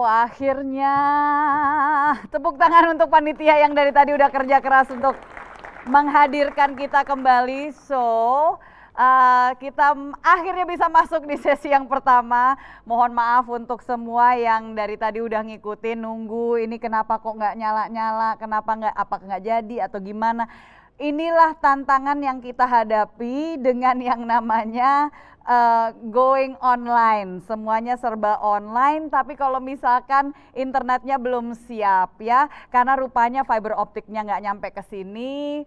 Akhirnya tepuk tangan untuk panitia yang dari tadi udah kerja keras untuk menghadirkan kita kembali. Kita akhirnya bisa masuk di sesi yang pertama. Mohon maaf untuk semua yang dari tadi udah ngikutin, nunggu ini kenapa kok nggak nyala-nyala, apa nggak jadi atau gimana. Inilah tantangan yang kita hadapi dengan yang namanya going online. Semuanya serba online, tapi kalau misalkan internetnya belum siap ya, karena rupanya fiber optiknya nggak nyampe ke sini,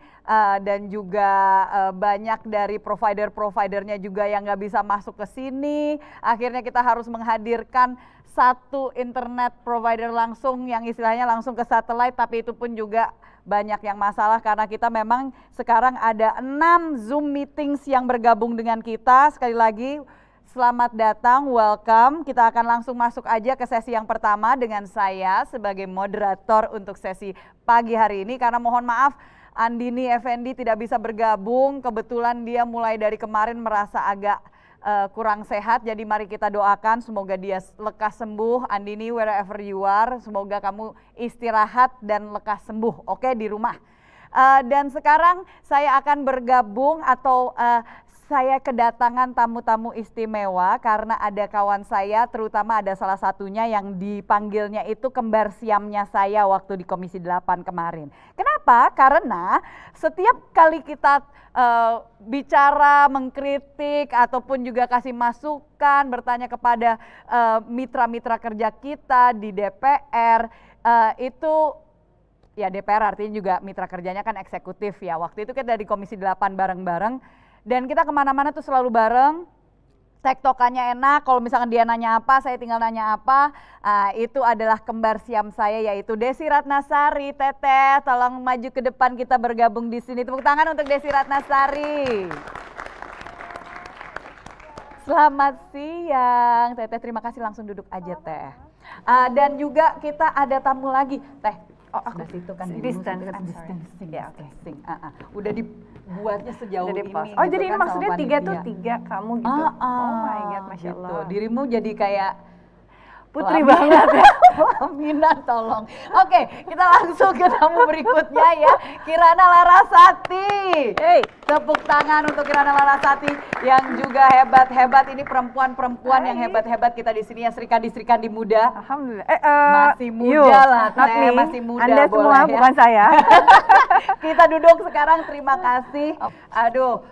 dan juga banyak dari providernya juga yang nggak bisa masuk ke sini. Akhirnya kita harus menghadirkan satu internet provider langsung yang istilahnya langsung ke satelit, tapi itu pun juga banyak yang masalah karena kita memang sekarang ada 6 Zoom meetings yang bergabung dengan kita. Sekali lagi selamat datang, welcome. Kita akan langsung masuk aja ke sesi yang pertama dengan saya sebagai moderator untuk sesi pagi hari ini. Karena mohon maaf Andini Effendi tidak bisa bergabung, kebetulan dia mulai dari kemarin merasa agak kurang sehat, jadi mari kita doakan semoga dia lekas sembuh. Andini, wherever you are, semoga kamu istirahat dan lekas sembuh, oke, di rumah. Dan sekarang saya akan bergabung atau saya kedatangan tamu-tamu istimewa karena ada kawan saya, terutama ada salah satunya yang dipanggilnya itu kembar siamnya saya waktu di Komisi 8 kemarin. Kenapa? Karena setiap kali kita bicara, mengkritik, ataupun juga kasih masukan, bertanya kepada mitra-mitra kerja kita di DPR, itu ya DPR artinya juga mitra kerjanya kan eksekutif ya. Waktu itu kita di Komisi 8 bareng-bareng. Dan kita kemana-mana tuh selalu bareng, tektokannya enak, kalau misalkan dia nanya apa, saya tinggal nanya apa. Itu adalah kembar siam saya yaitu Desi Ratnasari. Teteh, tolong maju ke depan, kita bergabung di sini. Tepuk tangan untuk Desi Ratnasari. Selamat siang, Teteh, terima kasih, langsung duduk aja Teh. Dan juga kita ada tamu lagi, Teh. Sebelah situ kan distancing. Ya, oke. Udah dibuatnya sejauh ini. Oh, jadi ini maksudnya tiga tuh tiga kamu gitu. Oh my god, masya Allah. Gitu. Dirimu jadi kayak putri banget ya. Pelaminan, tolong. Oke, kita langsung ke tamu berikutnya ya, Kirana Larasati. Hey. Tepuk tangan untuk Kirana Larasati yang juga hebat-hebat. Ini perempuan-perempuan yang hebat-hebat kita di sini ya, Serikandi muda. Alhamdulillah. Masih muda lah, Teh, masih muda. Anda boleh semua ya. bukan saya. Kita duduk sekarang, terima kasih. Aduh.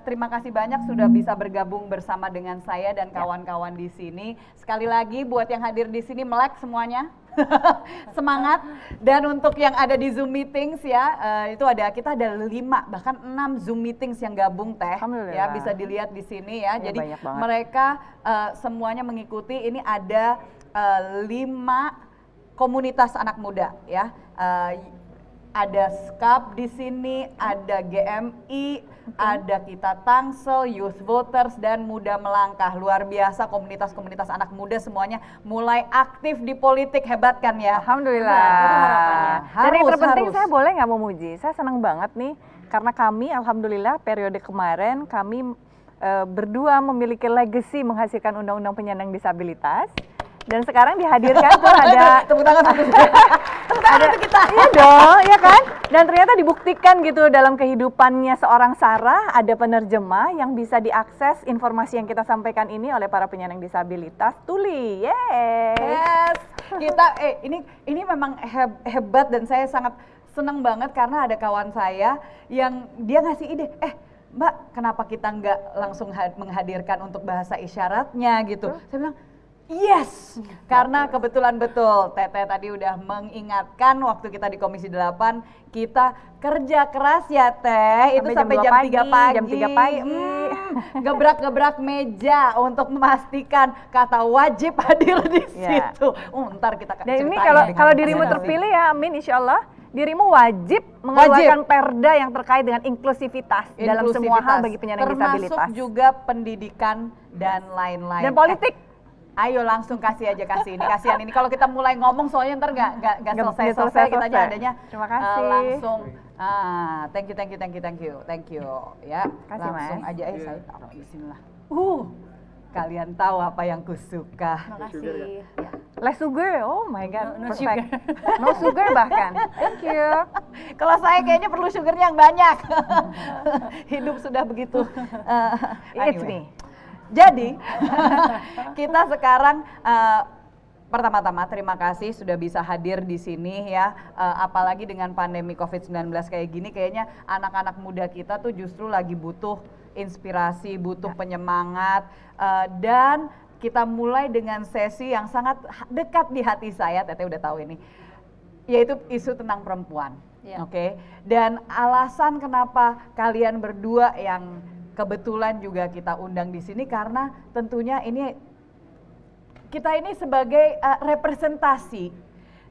Terima kasih banyak sudah bisa bergabung bersama dengan saya dan kawan-kawan di sini. Sekali lagi buat yang hadir di sini, melek semuanya. Semangat. Dan untuk yang ada di Zoom meetings ya, kita ada 5 bahkan 6 Zoom meetings yang gabung Teh. Ya, bisa dilihat di sini ya. Jadi mereka semuanya mengikuti. Ini ada 5 komunitas anak muda ya. Ada SKAP di sini, ada GMI, ada Kita Tangsel, Youth Voters, dan Muda Melangkah. Luar biasa komunitas-komunitas anak muda semuanya mulai aktif di politik, hebat kan ya? Alhamdulillah. Itu harapannya. Dan yang terpenting saya boleh nggak memuji, saya senang banget nih karena kami alhamdulillah periode kemarin kami berdua memiliki legacy menghasilkan undang-undang penyandang disabilitas. Dan sekarang dihadirkan tuh ada tepuk tangan untuk kita. Iya dong, ya kan? Dan ternyata dibuktikan gitu dalam kehidupannya seorang Sarah ada penerjemah yang bisa diakses informasi yang kita sampaikan ini oleh para penyandang disabilitas tuli. Yes. Kita ini memang hebat dan saya sangat senang banget karena ada kawan saya yang dia ngasih ide, Mbak, kenapa kita nggak langsung menghadirkan untuk bahasa isyaratnya gitu. Saya bilang yes, karena kebetulan betul Teteh tadi udah mengingatkan waktu kita di Komisi 8 kita kerja keras ya Teh, itu sampai jam 3 pagi. Jam 3 pagi. Gebrak-gebrak meja untuk memastikan kata wajib hadir di situ. Ntar kita dan ini kalau dirimu terpilih ya, amin insya Allah. Dirimu wajib mengeluarkan perda yang terkait dengan inklusivitas dalam semua hal bagi penyandang disabilitas. Termasuk juga pendidikan dan lain-lain. Dan politik. Ayo langsung kasih ini, kasihan ini. Kalau kita mulai ngomong soalnya ntar nggak selesai, kita aja adanya terima kasih. Langsung. Thank you ya. Kasih, langsung Mas. aja saya taruh di sini lah. Kalian tahu apa yang kusuka. Makasih. Ya. Less sugar, oh my god, No perfect. sugar. No sugar bahkan. Thank you. Kalau saya kayaknya perlu sugarnya yang banyak. Hidup sudah begitu. It's Anyway. me. Jadi kita sekarang pertama-tama terima kasih sudah bisa hadir di sini ya. Apalagi dengan pandemi COVID-19 kayak gini, kayaknya anak-anak muda kita tuh justru lagi butuh inspirasi, butuh penyemangat, dan kita mulai dengan sesi yang sangat dekat di hati saya. Teteh udah tahu ini, yaitu isu tentang perempuan. Ya. Oke. Dan alasan kenapa kalian berdua yang kebetulan juga kita undang di sini karena tentunya kita ini sebagai representasi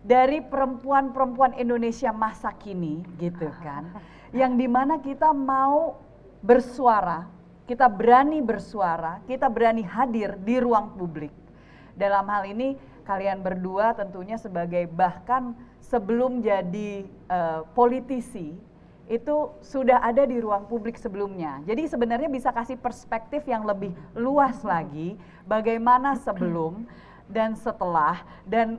dari perempuan-perempuan Indonesia masa kini gitu kan. Yang dimana kita mau bersuara, kita berani bersuara, kita berani hadir di ruang publik. Dalam hal ini kalian berdua tentunya sebagai bahkan sebelum jadi politisi itu sudah ada di ruang publik sebelumnya. Jadi sebenarnya bisa kasih perspektif yang lebih luas lagi bagaimana sebelum dan setelah dan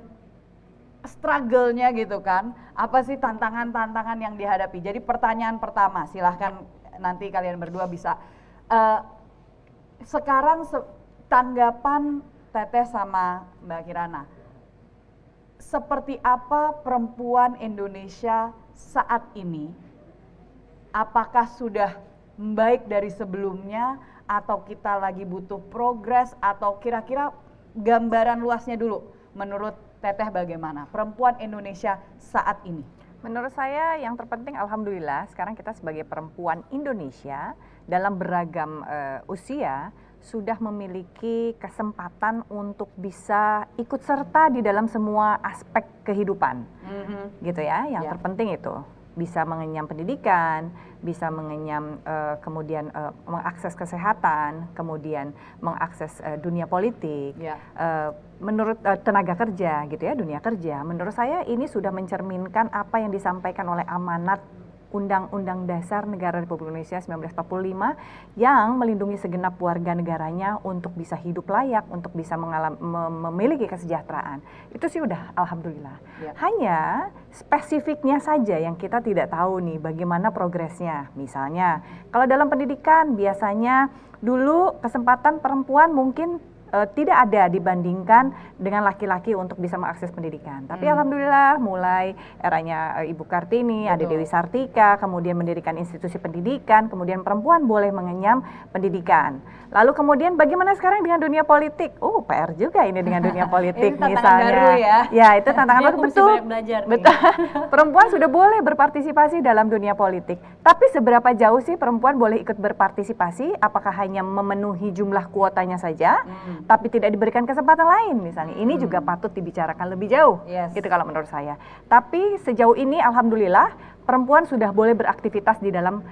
struggle-nya gitu kan. Apa sih tantangan-tantangan yang dihadapi. Jadi pertanyaan pertama, silahkan nanti kalian berdua bisa sekarang tanggapan Teteh sama Mbak Kirana. Seperti apa perempuan Indonesia saat ini? Apakah sudah baik dari sebelumnya atau kita lagi butuh progres atau kira-kira gambaran luasnya dulu menurut Teteh bagaimana perempuan Indonesia saat ini? Menurut saya yang terpenting alhamdulillah sekarang kita sebagai perempuan Indonesia dalam beragam usia sudah memiliki kesempatan untuk bisa ikut serta di dalam semua aspek kehidupan. Gitu ya, yang terpenting itu bisa mengenyam pendidikan, bisa mengenyam kemudian mengakses kesehatan, kemudian mengakses dunia politik, menurut tenaga kerja gitu ya, dunia kerja. Menurut saya ini sudah mencerminkan apa yang disampaikan oleh amanat Undang-Undang Dasar Negara Republik Indonesia 1945 yang melindungi segenap warga negaranya untuk bisa hidup layak, untuk bisa memiliki kesejahteraan. Itu sih udah alhamdulillah. Hanya spesifiknya saja yang kita tidak tahu nih bagaimana progresnya. Misalnya kalau dalam pendidikan biasanya dulu kesempatan perempuan mungkin tidak ada dibandingkan dengan laki-laki untuk bisa mengakses pendidikan. Tapi alhamdulillah mulai eranya Ibu Kartini, Ade Dewi Sartika, kemudian mendirikan institusi pendidikan, kemudian perempuan boleh mengenyam pendidikan. Lalu kemudian bagaimana sekarang dengan dunia politik? PR juga ini dengan dunia politik ini misalnya. Baru ya. Ya, itu tantangan baru, betul. Betul. Perempuan sudah boleh berpartisipasi dalam dunia politik. Tapi seberapa jauh sih perempuan boleh ikut berpartisipasi? Apakah hanya memenuhi jumlah kuotanya saja? Tapi tidak diberikan kesempatan lain misalnya. Ini juga patut dibicarakan lebih jauh, gitu kalau menurut saya. Tapi sejauh ini alhamdulillah perempuan sudah boleh beraktivitas di dalam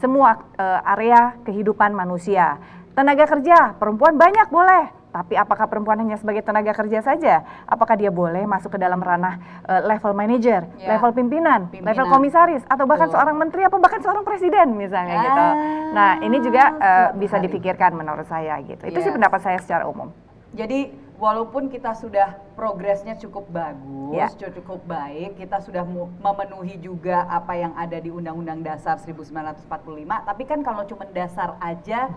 semua area kehidupan manusia. Tenaga kerja, perempuan banyak boleh. Tapi apakah perempuan hanya sebagai tenaga kerja saja? Apakah dia boleh masuk ke dalam ranah level manager, level pimpinan, level komisaris, atau bahkan seorang menteri, atau bahkan seorang presiden misalnya gitu. Nah ini juga bisa dipikirkan menurut saya gitu. Itu sih pendapat saya secara umum. Jadi walaupun kita sudah progresnya cukup bagus, cukup baik, kita sudah memenuhi juga apa yang ada di Undang-Undang Dasar 1945, tapi kan kalau cuma dasar aja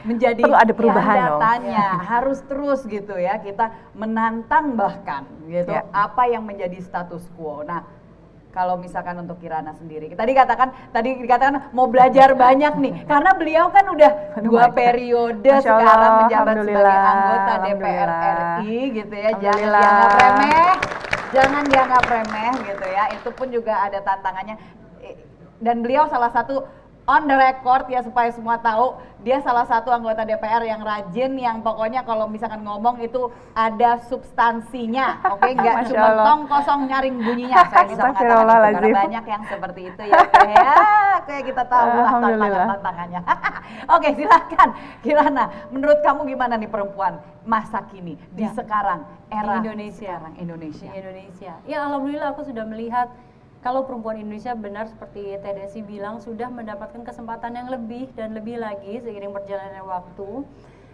menjadi perlu ada perubahan datanya harus terus gitu ya, kita menantang bahkan gitu apa yang menjadi status quo. Nah kalau misalkan untuk Kirana sendiri, tadi dikatakan mau belajar banyak nih karena beliau kan udah 2 periode sekarang menjabat sebagai anggota DPR RI gitu ya. Jangan dianggap remeh gitu ya, itu pun juga ada tantangannya. Dan beliau salah satu on the record ya, supaya semua tahu, dia salah satu anggota DPR yang rajin, yang pokoknya kalau misalkan ngomong itu ada substansinya, oke? Nggak cuma tong kosong nyaring bunyinya. Saya bisa mengatakan itu karena banyak yang seperti itu ya, kayak kita tahu lah tantangannya. Oke, silakan Kirana, menurut kamu gimana nih perempuan masa kini di sekarang era Indonesia? Ya alhamdulillah aku sudah melihat kalau perempuan Indonesia benar seperti Teh Desi bilang sudah mendapatkan kesempatan yang lebih dan lebih lagi seiring berjalannya waktu.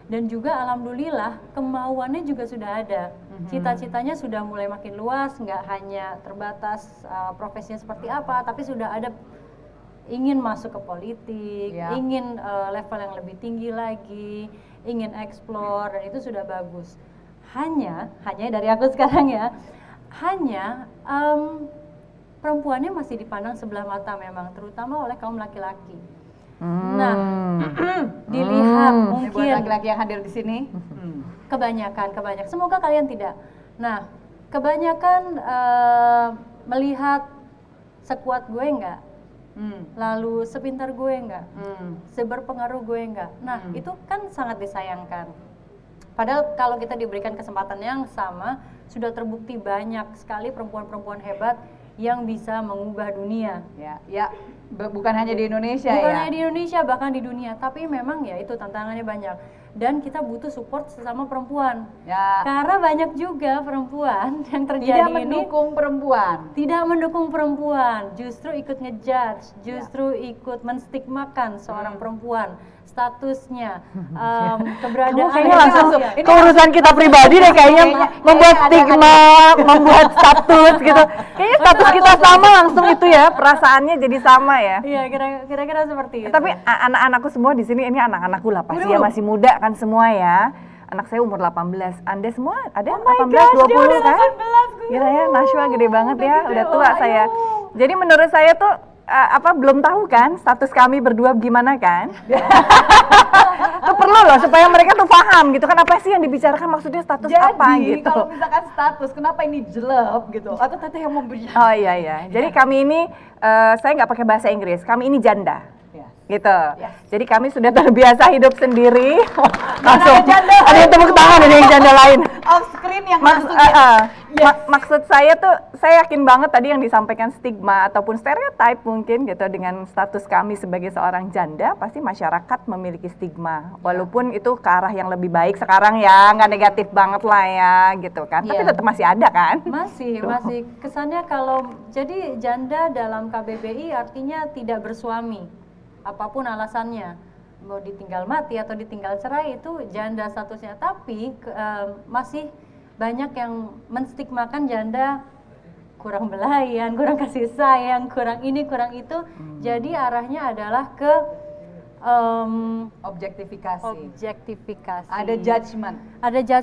Dan juga alhamdulillah kemauannya juga sudah ada. Cita-citanya sudah mulai makin luas, nggak hanya terbatas profesinya seperti apa, tapi sudah ada ingin masuk ke politik, ingin level yang lebih tinggi lagi, ingin explore, dan itu sudah bagus. Hanya dari aku sekarang ya, hanya perempuannya masih dipandang sebelah mata memang, terutama oleh kaum laki-laki. Nah, dilihat mungkin buat laki-laki yang hadir di sini, kebanyakan, semoga kalian tidak. Nah, kebanyakan melihat sekuat gue enggak, lalu sepintar gue enggak, seberpengaruh gue enggak. Nah, itu kan sangat disayangkan. Padahal kalau kita diberikan kesempatan yang sama, sudah terbukti banyak sekali perempuan-perempuan hebat yang bisa mengubah dunia. Ya, bukan hanya di Indonesia Bukan ya. hanya di Indonesia, bahkan di dunia. Tapi memang ya itu tantangannya banyak. Dan kita butuh support sesama perempuan. Ya. Karena banyak juga perempuan yang terjadi Tidak ini mendukung perempuan. tidak mendukung perempuan, justru ikut ngejudge, justru ikut menstigmakan seorang perempuan, statusnya, keberadaan. Kayaknya langsung Ini ke urusan kita pribadi deh, kayaknya membuat stigma, membuat status gitu. Kayaknya status kita sama langsung itu ya, perasaannya jadi sama ya. Iya, kira-kira seperti itu. Tapi anak-anakku semua di sini, ini anak-anakku lah pasti ya, masih muda kan semua ya. Anak saya umur 18, Anda semua ada 18, 20 kan? Gila ya, Nashwa gede banget ya, udah tua saya. Jadi menurut saya tuh belum tahu kan status kami berdua gimana kan? Itu perlu loh supaya mereka tuh paham gitu kan, apa sih yang dibicarakan, maksudnya status apa gitu. Kalau misalkan status, kenapa ini jelek gitu? Atau teteh yang memberi? Oh iya. Jadi kami ini saya nggak pakai bahasa Inggris, kami ini janda. Gitu. Jadi kami sudah terbiasa hidup sendiri. Langsung ada yang tepuk tangan, ada yang janda lain. Off screen yang Maksud saya tuh, saya yakin banget tadi yang disampaikan stigma ataupun stereotype mungkin gitu dengan status kami sebagai seorang janda, pasti masyarakat memiliki stigma. Walaupun itu ke arah yang lebih baik sekarang ya, nggak negatif banget lah ya gitu kan. Tapi tetap masih ada kan? Masih kesannya kalau jadi janda dalam KBBI artinya tidak bersuami. Apapun alasannya, mau ditinggal mati atau ditinggal cerai, itu janda statusnya. Tapi masih banyak yang menstigmakan janda kurang belayan, kurang kasih sayang, kurang ini, kurang itu. Jadi arahnya adalah ke objektifikasi. Ada judgement.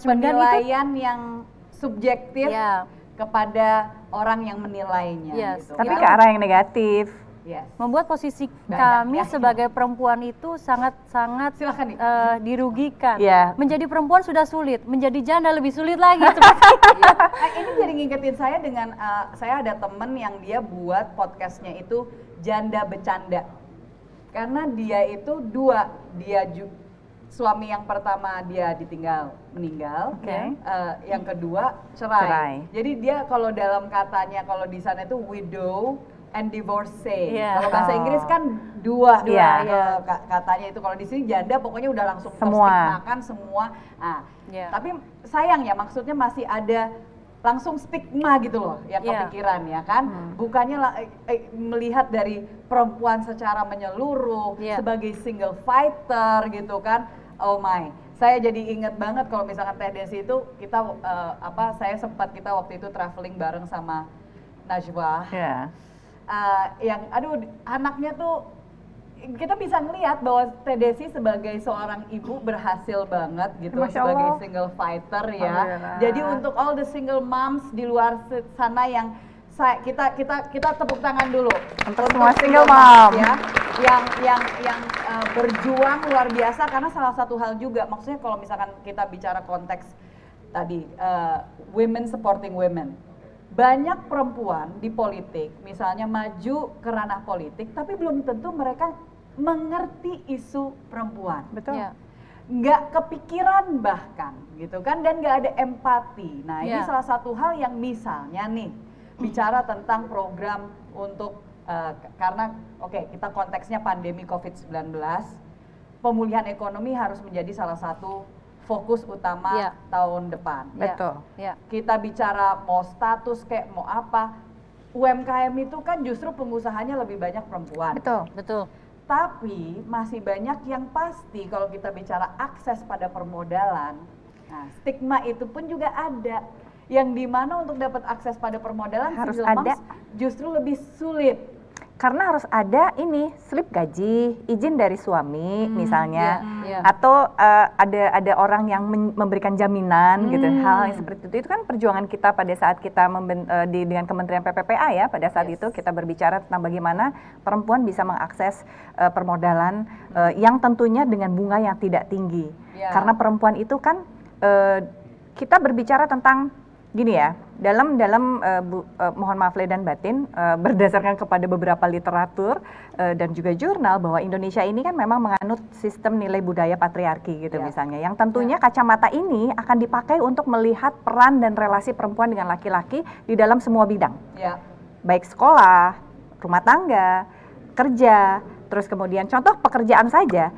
Penilaian yang subjektif kepada orang yang menilainya. Gitu. Tapi ke arah yang negatif. Membuat posisi kami sebagai perempuan itu sangat-sangat dirugikan. Menjadi perempuan sudah sulit, menjadi janda lebih sulit lagi. Ini jadi ngingetin saya dengan saya ada temen yang dia buat podcastnya itu Janda Bercanda. Karena dia itu suami yang pertama dia meninggal, yang kedua cerai. Jadi dia kalau dalam katanya, kalau di sana itu widow and divorcee. Kalau bahasa Inggris kan dua katanya itu. Kalau di sini janda pokoknya udah langsung terstigmakan semua. Tapi sayang ya, maksudnya masih ada langsung stigma gitu loh yang kepikiran ya kan. Bukannya melihat dari perempuan secara menyeluruh sebagai single fighter gitu kan. Oh my. Saya jadi inget banget kalau misalkan Teh Desi itu kita kita waktu itu traveling bareng sama Najwa. Yang anaknya tuh kita bisa ngelihat bahwa Teh Desi sebagai seorang ibu berhasil banget gitu, sebagai single fighter ya. Jadi untuk all the single moms di luar sana yang kita tepuk tangan dulu untuk semua single mom ya, yang berjuang luar biasa. Karena salah satu hal juga, maksudnya kalau misalkan kita bicara konteks tadi women supporting women. Banyak perempuan di politik, misalnya maju ke ranah politik, tapi belum tentu mereka mengerti isu perempuan. Betul. Nggak kepikiran bahkan, gitu kan, dan nggak ada empati. Nah, ini salah satu hal yang misalnya nih, bicara tentang program untuk, karena kita konteksnya pandemi COVID-19, pemulihan ekonomi harus menjadi salah satu fokus utama tahun depan. Betul. Kita bicara mau status kayak mau apa, UMKM itu kan justru pengusahanya lebih banyak perempuan. Betul. Tapi masih banyak yang pasti kalau kita bicara akses pada permodalan, nah stigma itu pun juga ada. Yang dimana untuk dapat akses pada permodalan Harus single ada. moms justru lebih sulit. Karena harus ada ini slip gaji, izin dari suami misalnya, iya. atau ada orang yang memberikan jaminan gitu, hal yang seperti itu kan perjuangan kita pada saat kita dengan Kementerian PPPA ya, pada saat itu kita berbicara tentang bagaimana perempuan bisa mengakses permodalan yang tentunya dengan bunga yang tidak tinggi, karena perempuan itu kan kita berbicara tentang gini ya, dalam mohon maaf lahir dan batin, berdasarkan kepada beberapa literatur dan juga jurnal bahwa Indonesia ini kan memang menganut sistem nilai budaya patriarki gitu misalnya, yang tentunya kacamata ini akan dipakai untuk melihat peran dan relasi perempuan dengan laki-laki di dalam semua bidang, baik sekolah, rumah tangga, kerja, terus kemudian contoh pekerjaan saja.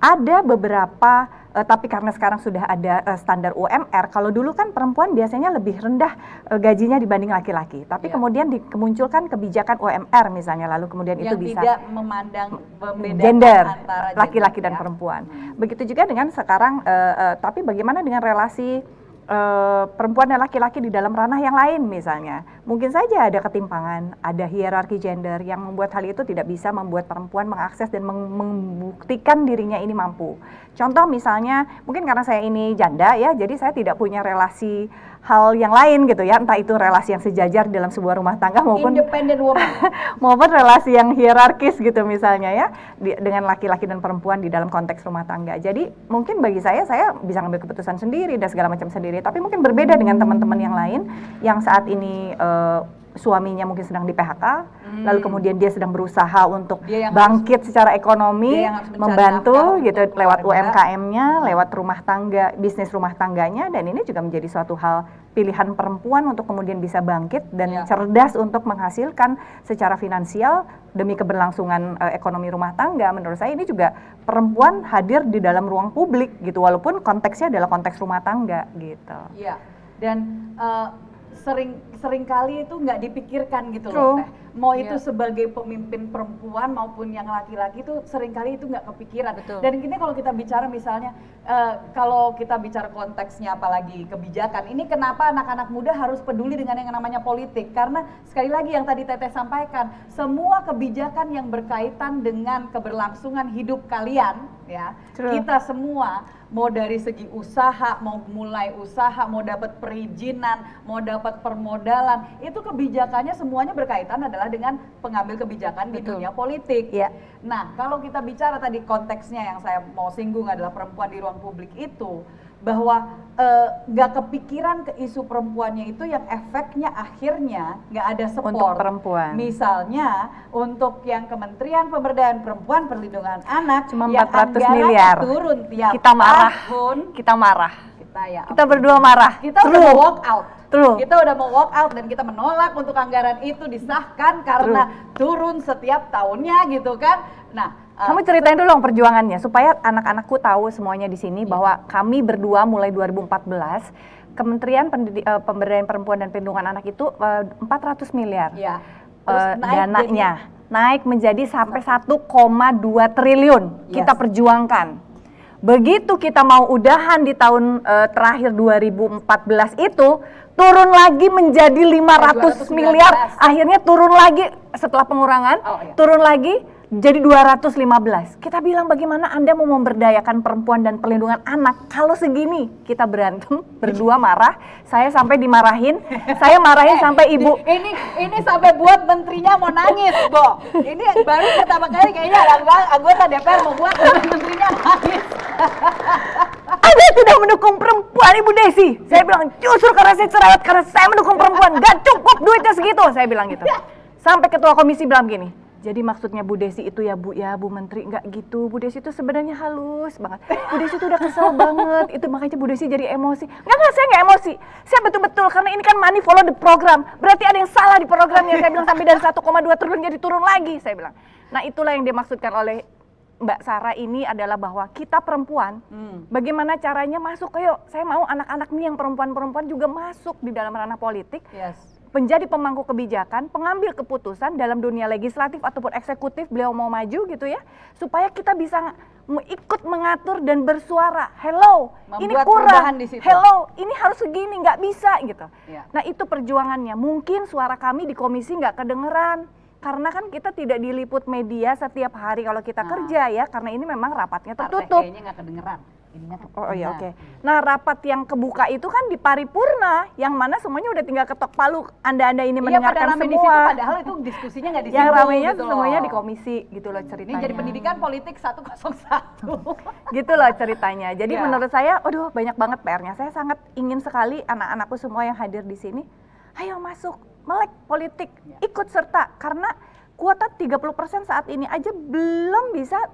Ada beberapa, tapi karena sekarang sudah ada standar UMR, kalau dulu kan perempuan biasanya lebih rendah gajinya dibanding laki-laki. Tapi kemudian kemunculkan kebijakan UMR misalnya, lalu kemudian yang itu bisa tidak memandang membedakan gender antara laki-laki gender, dan perempuan. Begitu juga dengan sekarang, tapi bagaimana dengan relasi perempuan dan laki-laki di dalam ranah yang lain misalnya. Mungkin saja ada ketimpangan, ada hierarki gender yang membuat hal itu tidak bisa membuat perempuan mengakses dan membuktikan dirinya ini mampu. Contoh misalnya, mungkin karena saya ini janda ya, jadi saya tidak punya relasi hal yang lain gitu ya, entah itu relasi yang sejajar dalam sebuah rumah tangga maupun independent woman maupun relasi yang hierarkis gitu misalnya ya, dengan laki-laki dan perempuan di dalam konteks rumah tangga. Jadi mungkin bagi saya bisa ngambil keputusan sendiri dan segala macam sendiri, tapi mungkin berbeda dengan teman-teman yang lain yang saat ini suaminya mungkin sedang di PHK, lalu kemudian dia sedang berusaha untuk bangkit secara ekonomi, membantu gitu lewat UMKM-nya, lewat rumah tangga, bisnis rumah tangganya, dan ini juga menjadi suatu hal pilihan perempuan untuk kemudian bisa bangkit dan cerdas untuk menghasilkan secara finansial demi keberlangsungan ekonomi rumah tangga. Menurut saya ini juga perempuan hadir di dalam ruang publik gitu, walaupun konteksnya adalah konteks rumah tangga gitu. Iya, dan sering kali itu nggak dipikirkan gitu loh Teh. Mau itu sebagai pemimpin perempuan maupun yang laki-laki itu sering kali itu nggak kepikiran. Dan gini kalau kita bicara misalnya, kalau kita bicara konteksnya apalagi kebijakan, ini kenapa anak-anak muda harus peduli dengan yang namanya politik? Karena sekali lagi yang tadi Teteh sampaikan, semua kebijakan yang berkaitan dengan keberlangsungan hidup kalian ya, kita semua mau dari segi usaha, mau mulai usaha, mau dapat perizinan, mau dapat permodalan, itu kebijakannya semuanya berkaitan adalah dengan pengambil kebijakan di dunia politik. Nah, kalau kita bicara tadi konteksnya yang saya mau singgung adalah perempuan di ruang publik itu, bahwa nggak kepikiran ke isu perempuannya itu yang efeknya akhirnya nggak ada support untuk perempuan. Misalnya untuk yang Kementerian Pemberdayaan Perempuan Perlindungan Anak cuma yang 400 miliar turun tiap kita marah, tahun, kita berdua marah, kita udah mau walk out. Kita udah mau walk out dan kita menolak untuk anggaran itu disahkan karena turun setiap tahunnya gitu kan. Nah, kamu ceritain dulu dong perjuangannya supaya anak-anakku tahu semuanya di sini bahwa kami berdua mulai 2014 Kementerian Pemberdayaan Perempuan dan Perlindungan Anak itu 400 miliar. Terus dananya naik menjadi sampai 1,2 triliun kita perjuangkan. Begitu kita mau udahan di tahun terakhir 2014 itu turun lagi menjadi 500 miliar, akhirnya turun lagi setelah pengurangan, turun lagi jadi 215. Kita bilang bagaimana Anda mau memberdayakan perempuan dan perlindungan anak kalau segini? Kita berantem, berdua marah, saya sampai dimarahin, saya marahin sampai ibu. Ini sampai buat menterinya mau nangis, Bo. Ini baru pertama kali kayaknya anggota DPR mau buat menterinya nangis. Anda tidak mendukung perempuan, Ibu Desi. Saya bilang justru karena saya cerewet, karena saya mendukung perempuan, gak cukup duitnya segitu. Saya bilang gitu. Sampai ketua komisi bilang gini, jadi maksudnya Bu Desi itu ya Bu Menteri, nggak gitu. Bu Desi itu sebenarnya halus banget. Bu Desi itu udah kesel banget. Itu makanya Bu Desi jadi emosi. Enggak, saya nggak emosi. Saya betul-betul karena ini kan money follow the program. Berarti ada yang salah di programnya. Saya bilang sampai dari 1,2 triliun jadi turun lagi. Saya bilang. Nah itulah yang dimaksudkan oleh Mbak Sarah ini adalah bahwa kita perempuan, bagaimana caranya masuk, ayo saya mau anak-anak nih yang perempuan-perempuan juga masuk di dalam ranah politik. menjadi pemangku kebijakan, pengambil keputusan dalam dunia legislatif ataupun eksekutif, beliau mau maju gitu ya, supaya kita bisa ikut mengatur dan bersuara. Hello, ini Membuat kurang. perubahan di situ. Hello, ini harus segini, nggak bisa gitu. Iya. Nah itu perjuangannya. Mungkin suara kami di komisi nggak kedengeran. Karena kan kita tidak diliput media setiap hari kalau kita kerja ya, karena ini memang rapatnya tertutup. Kayaknya nggak kedengeran. Ininya Oh iya, oke. Nah rapat yang kebuka itu kan di paripurna, yang mana semuanya udah tinggal ketok palu. Anda ini mendengarkan rame semua. di situ, padahal itu diskusinya nggak di situ. Yang ramainya gitu semuanya loh. di komisi gitu loh ceritanya. Ini jadi pendidikan politik 101. Gitu loh ceritanya. Jadi Iya. menurut saya, aduh banyak banget PR-nya. Saya sangat ingin sekali anak-anakku semua yang hadir di sini, ayo masuk, melek politik, ikut serta. Karena kuota 30% saat ini aja belum bisa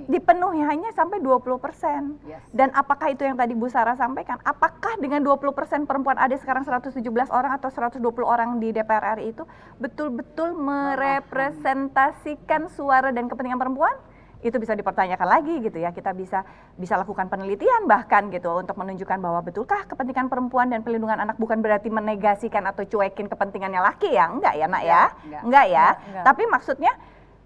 dipenuhi hanya sampai 20%. Yes. Dan apakah itu yang tadi Bu Sarah sampaikan? Apakah dengan 20% perempuan ada sekarang 117 orang atau 120 orang di DPR RI itu betul-betul merepresentasikan suara dan kepentingan perempuan? Itu bisa dipertanyakan lagi gitu ya. Kita bisa lakukan penelitian bahkan gitu untuk menunjukkan bahwa betulkah kepentingan perempuan dan pelindungan anak bukan berarti menegasikan atau cuekin kepentingannya laki ya. Enggak ya nak ya? Enggak ya. Enggak. Tapi maksudnya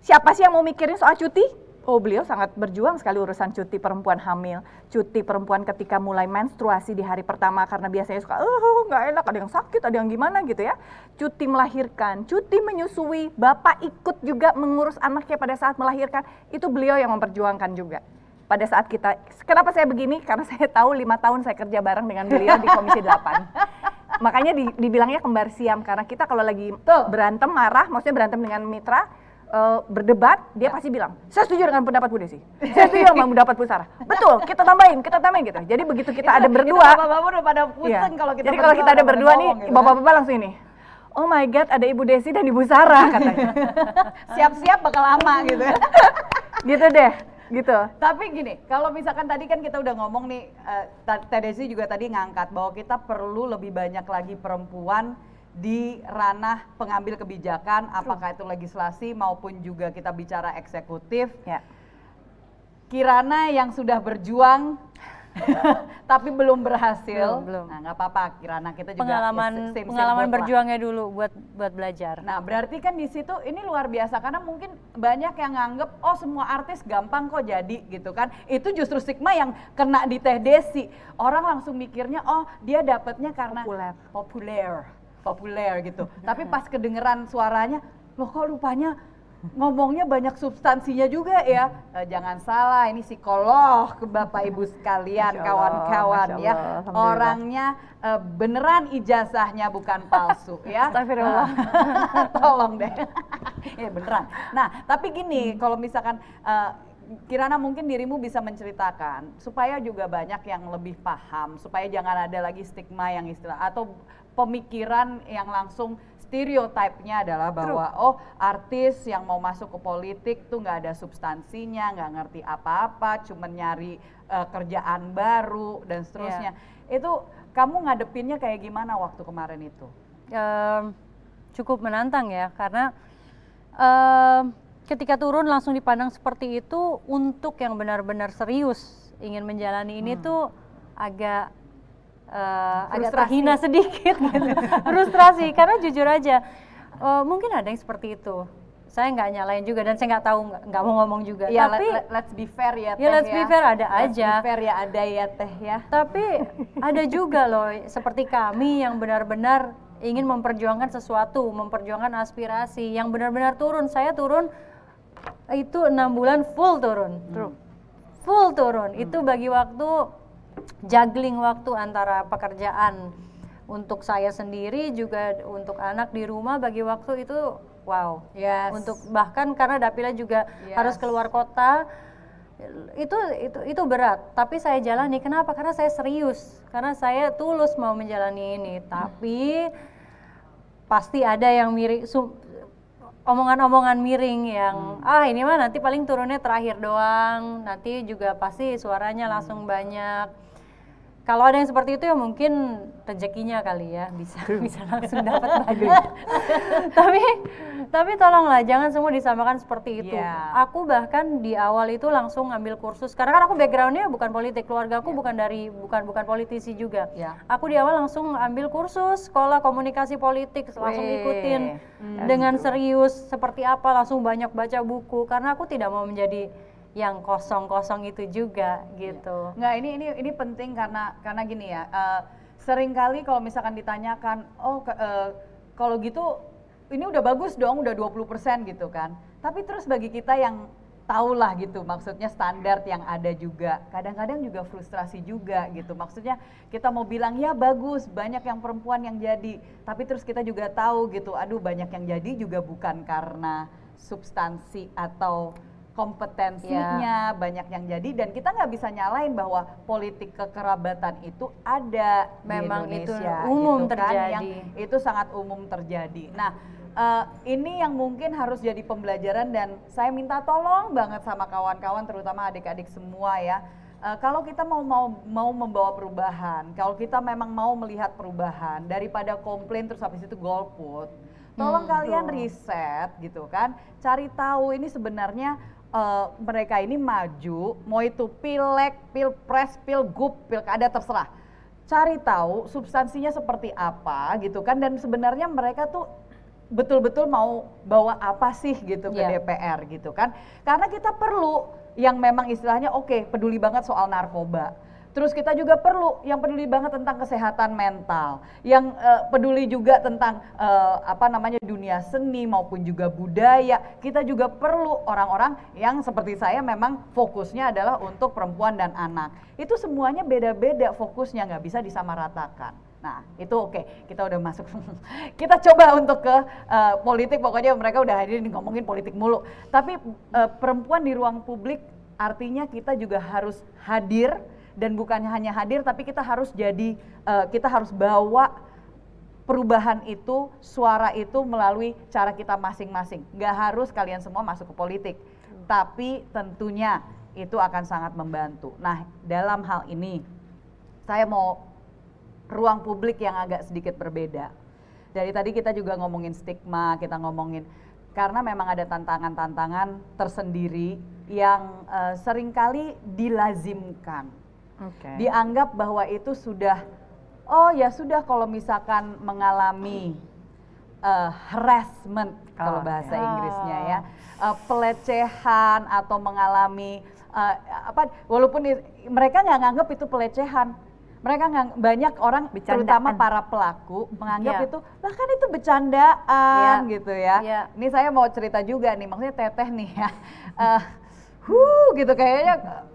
siapa sih yang mau mikirin soal cuti? Oh beliau sangat berjuang sekali urusan cuti perempuan hamil, cuti perempuan ketika mulai menstruasi di hari pertama karena biasanya suka nggak enak, ada yang sakit, ada yang gimana gitu ya. Cuti melahirkan, cuti menyusui, bapak ikut juga mengurus anaknya pada saat melahirkan, itu beliau yang memperjuangkan juga. Pada saat kita, kenapa saya begini? Karena saya tahu 5 tahun saya kerja bareng dengan beliau di Komisi 8. Makanya dibilangnya kembar siam, karena kita kalau lagi berantem, marah, maksudnya berantem dengan mitra, berdebat, dia pasti bilang, saya setuju dengan pendapat Bu Desi, saya setuju dengan pendapat Bu Sarah, betul, kita tambahin gitu. Jadi begitu kita ada berdua, bapak-bapak udah pada pusing kalau kita. Jadi kalau kita ada berdua nih, gitu, bapak-bapak langsung ini, oh my god, ada Ibu Desi dan Ibu Sarah katanya. Siap-siap bakal lama gitu. Gitu deh, gitu. Tapi gini, kalau misalkan tadi kan kita udah ngomong nih, Teh Desi juga tadi ngangkat bahwa kita perlu lebih banyak lagi perempuan di ranah pengambil kebijakan, apakah itu legislasi maupun juga kita bicara eksekutif. Ya. Kirana yang sudah berjuang tapi belum berhasil. Belum. Nah, nggak apa-apa, Kirana kita juga Pengalaman same pengalaman boat lah. berjuangnya dulu buat belajar. Nah, berarti kan di situ ini luar biasa karena mungkin banyak yang nganggep oh semua artis gampang kok jadi gitu kan. Itu justru stigma yang kena di Teh Desi. Orang langsung mikirnya oh dia dapatnya karena populer gitu. Tapi pas kedengeran suaranya, loh kok rupanya ngomongnya banyak substansinya juga ya. Jangan salah, ini psikolog ke Bapak Ibu sekalian, kawan-kawan ya. Orangnya beneran ijazahnya bukan palsu ya. Astagfirullah. Tolong deh. Ya beneran. Nah, tapi gini, kalau misalkan Kirana mungkin dirimu bisa menceritakan supaya juga banyak yang lebih paham, supaya jangan ada lagi stigma yang istilah atau pemikiran yang langsung stereotipnya adalah bahwa oh artis yang mau masuk ke politik tuh nggak ada substansinya, nggak ngerti apa-apa, cuma nyari kerjaan baru dan seterusnya. Itu kamu ngadepinnya kayak gimana waktu kemarin itu? Cukup menantang ya, karena ketika turun langsung dipandang seperti itu, untuk yang benar-benar serius ingin menjalani ini tuh agak terhina sedikit gitu. Frustrasi, karena jujur aja mungkin ada yang seperti itu. Saya nggak nyalain juga dan saya nggak tahu, nggak mau ngomong juga. Ya, tapi let's be fair ya Teh ya. Let's be fair, ada aja. Let's be fair ya, ada ya Teh ya. Tapi ada juga loh seperti kami yang benar-benar ingin memperjuangkan sesuatu, memperjuangkan aspirasi, yang benar-benar turun. Saya turun itu 6 bulan full turun. Full turun. Itu bagi waktu juggling waktu antara pekerjaan untuk saya sendiri juga untuk anak di rumah, bagi waktu itu wow. Yes. Untuk bahkan karena Dapila juga harus keluar kota, itu berat. Tapi saya jalani. Kenapa? Karena saya serius. Karena saya tulus mau menjalani ini. Tapi pasti ada yang omongan-omongan miring yang ini mah nanti paling turunnya terakhir doang, nanti juga pasti suaranya langsung banyak. kalau ada yang seperti itu ya mungkin rezekinya kali ya, bisa langsung dapat bagus. tapi tolonglah jangan semua disamakan seperti itu. Aku bahkan di awal itu langsung ngambil kursus karena kan aku backgroundnya bukan politik, keluarga aku bukan politisi juga. Aku di awal langsung ambil kursus sekolah komunikasi politik, langsung ikutin dengan serius seperti apa, langsung banyak baca buku karena aku tidak mau menjadi yang kosong-kosong itu juga gitu. Nggak, ini penting karena gini ya, seringkali kalau misalkan ditanyakan, kalau gitu ini udah bagus dong, udah 20% gitu kan. Tapi terus bagi kita yang tahu lah gitu, maksudnya standar yang ada juga, kadang-kadang juga frustrasi juga gitu. Maksudnya kita mau bilang ya bagus, banyak yang perempuan yang jadi, tapi terus kita juga tahu gitu, aduh banyak yang jadi juga bukan karena substansi atau kompetensinya, banyak yang jadi, dan kita nggak bisa nyalain bahwa politik kekerabatan itu ada memang di Indonesia, itu umum gitu kan, terjadi. yang itu sangat umum terjadi. Nah, ini yang mungkin harus jadi pembelajaran dan saya minta tolong banget sama kawan-kawan, terutama adik-adik semua ya. Kalau kita mau membawa perubahan, kalau kita memang mau melihat perubahan, daripada komplain terus habis itu golput, tolong kalian riset gitu kan, cari tahu ini sebenarnya mereka ini maju, mau itu pileg, pilpres, pilgub, pilkada terserah. Cari tahu substansinya seperti apa gitu kan, dan sebenarnya mereka tuh betul-betul mau bawa apa sih gitu ke DPR gitu kan. Karena kita perlu yang memang istilahnya peduli banget soal narkoba. Terus kita juga perlu yang peduli banget tentang kesehatan mental, yang peduli juga tentang dunia seni maupun juga budaya. Kita juga perlu orang-orang yang seperti saya memang fokusnya adalah untuk perempuan dan anak. Itu semuanya beda-beda fokusnya, nggak bisa disamaratakan. Nah itu kita udah masuk. Kita coba untuk ke politik, pokoknya mereka udah hadir ngomongin politik mulu. Tapi perempuan di ruang publik artinya kita juga harus hadir. Dan bukannya hanya hadir, tapi kita harus kita harus bawa perubahan itu, suara itu melalui cara kita masing-masing. Nggak harus kalian semua masuk ke politik, tapi tentunya itu akan sangat membantu. Nah, dalam hal ini, saya mau ruang publik yang agak sedikit berbeda. Dari tadi kita juga ngomongin stigma, kita ngomongin, karena memang ada tantangan-tantangan tersendiri yang seringkali dilazimkan. Dianggap bahwa itu sudah, sudah kalau misalkan mengalami harassment kalau bahasa Inggrisnya ya, pelecehan atau mengalami walaupun mereka nggak nganggap itu pelecehan, mereka banyak orang terutama para pelaku menganggap itu lah kan itu bercandaan gitu ya. Ini saya mau cerita juga nih, maksudnya Teteh nih ya, gitu kayaknya.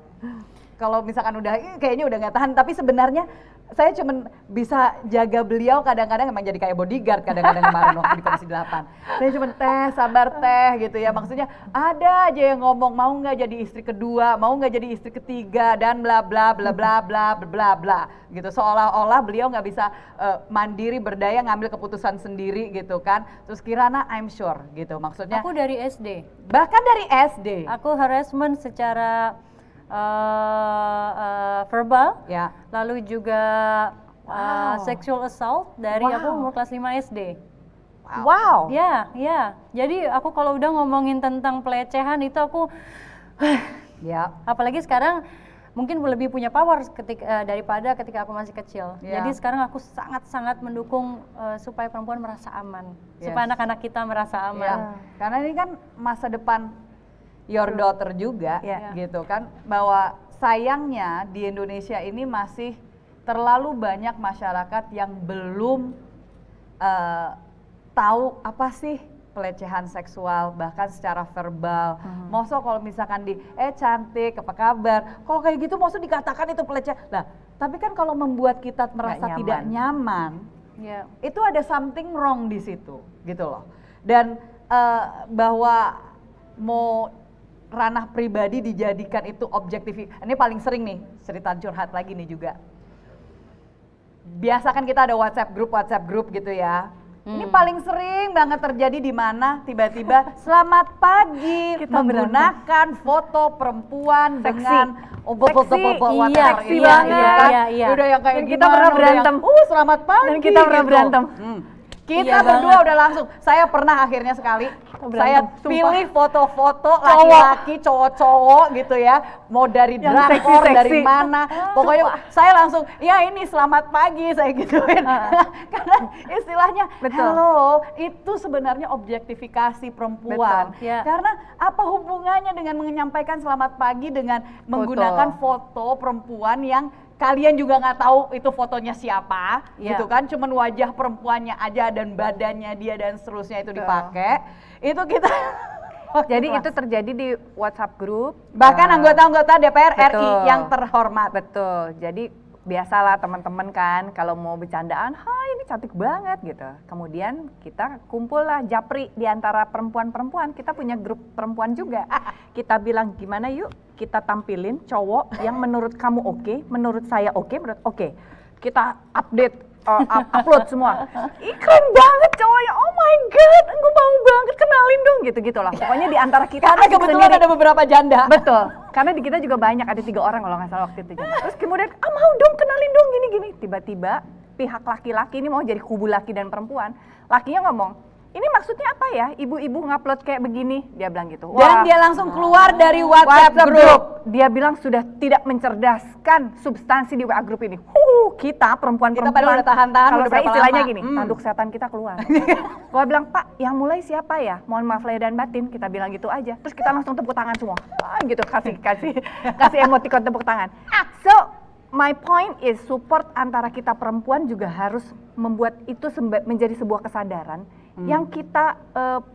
Kalau misalkan kayaknya udah nggak tahan, tapi sebenarnya saya cuma bisa jaga beliau kadang-kadang, emang jadi kayak bodyguard kadang-kadang kemarin waktu di Komisi 8. Saya cuma sabar gitu ya, maksudnya ada aja yang ngomong mau nggak jadi istri kedua, mau nggak jadi istri ketiga, dan bla bla bla bla bla bla bla gitu, seolah-olah beliau nggak bisa mandiri berdaya ngambil keputusan sendiri gitu kan. Terus Kirana I'm sure gitu, maksudnya aku dari SD, bahkan dari SD aku harassment secara verbal, lalu juga sexual assault dari aku umur kelas 5 SD. Wow. Ya. Jadi aku kalau udah ngomongin tentang pelecehan itu aku, apalagi sekarang mungkin lebih punya power daripada ketika aku masih kecil. Jadi sekarang aku sangat-sangat mendukung supaya perempuan merasa aman, supaya anak-anak kita merasa aman. Karena ini kan masa depan your daughter juga, gitu kan, bahwa sayangnya di Indonesia ini masih terlalu banyak masyarakat yang belum tahu apa sih pelecehan seksual, bahkan secara verbal. Masa kalau misalkan cantik, apa kabar, kalau kayak gitu masa dikatakan itu pelecehan. Nah, tapi kan kalau membuat kita merasa tidak nyaman, itu ada something wrong di situ, gitu loh. Dan bahwa mau ranah pribadi dijadikan itu objektif. Ini paling sering nih, cerita curhat lagi nih juga. Biasa kan kita ada WhatsApp group gitu ya. Ini paling sering banget terjadi di mana tiba-tiba selamat pagi Kita menggunakan foto perempuan Seksi. dengan Seksi banget. Iya. Udah yang kayak Dan kita pernah gimana, udah yang, berantem. selamat pagi. Dan kita pernah berantem. Kita Iya berdua banget. udah langsung. Saya pernah akhirnya sekali berantem, saya sumpah. pilih foto-foto laki-laki, cowok-cowok gitu ya. Mau dari Yang drakor, seksi-seksi. dari mana. Pokoknya saya langsung, ya ini selamat pagi saya gituin. Karena istilahnya, Betul. hello, itu sebenarnya objektifikasi perempuan. Betul. Ya. Karena apa hubungannya dengan menyampaikan selamat pagi dengan menggunakan foto perempuan yang kalian juga nggak tahu itu fotonya siapa, Ya. gitu kan? Cuman wajah perempuannya aja dan badannya dia dan seterusnya itu Betul. dipakai. Itu kita Jadi itu terjadi di WhatsApp grup. bahkan anggota-anggota DPR RI Betul. yang terhormat. Betul. Jadi biasalah teman-teman kan kalau mau bercandaan, "Hai, ini cantik banget," gitu. Kemudian kita kumpul lah japri di antara perempuan-perempuan. Kita punya grup perempuan juga. Kita bilang, "Gimana yuk kita tampilin cowok yang menurut kamu oke, menurut saya oke, menurut oke." Kita update upload semua. Ih, keren banget cowoknya. Oh my god, gue mau banget kenalin dong gitu-gitu lah. Pokoknya di antara kita Karena asik kebetulan sendiri. ada beberapa janda. Betul, karena di kita juga banyak, ada 3 orang kalau nggak salah waktu itu. Terus kemudian, mau dong kenalin dong gini-gini. Tiba-tiba pihak laki-laki ini mau jadi kubu laki dan perempuan. Lakinya ngomong, ini maksudnya apa ya ibu-ibu ngupload kayak begini? Dia bilang gitu. Dan dia langsung keluar dari WhatsApp group. Dia bilang sudah tidak mencerdaskan substansi di WA group ini. Kita perempuan-perempuan. Kita pada udah tahan-tahan Kalau udah saya berapa istilahnya lama? gini, tanduk setan kita keluar. Gua bilang, "Pak, yang mulai siapa ya? Mohon maaf lahir dan batin." Kita bilang gitu aja. Terus kita langsung tepuk tangan semua. Gitu, kasih emoticon tepuk tangan. So, my point is support antara kita perempuan juga harus membuat itu menjadi sebuah kesadaran yang kita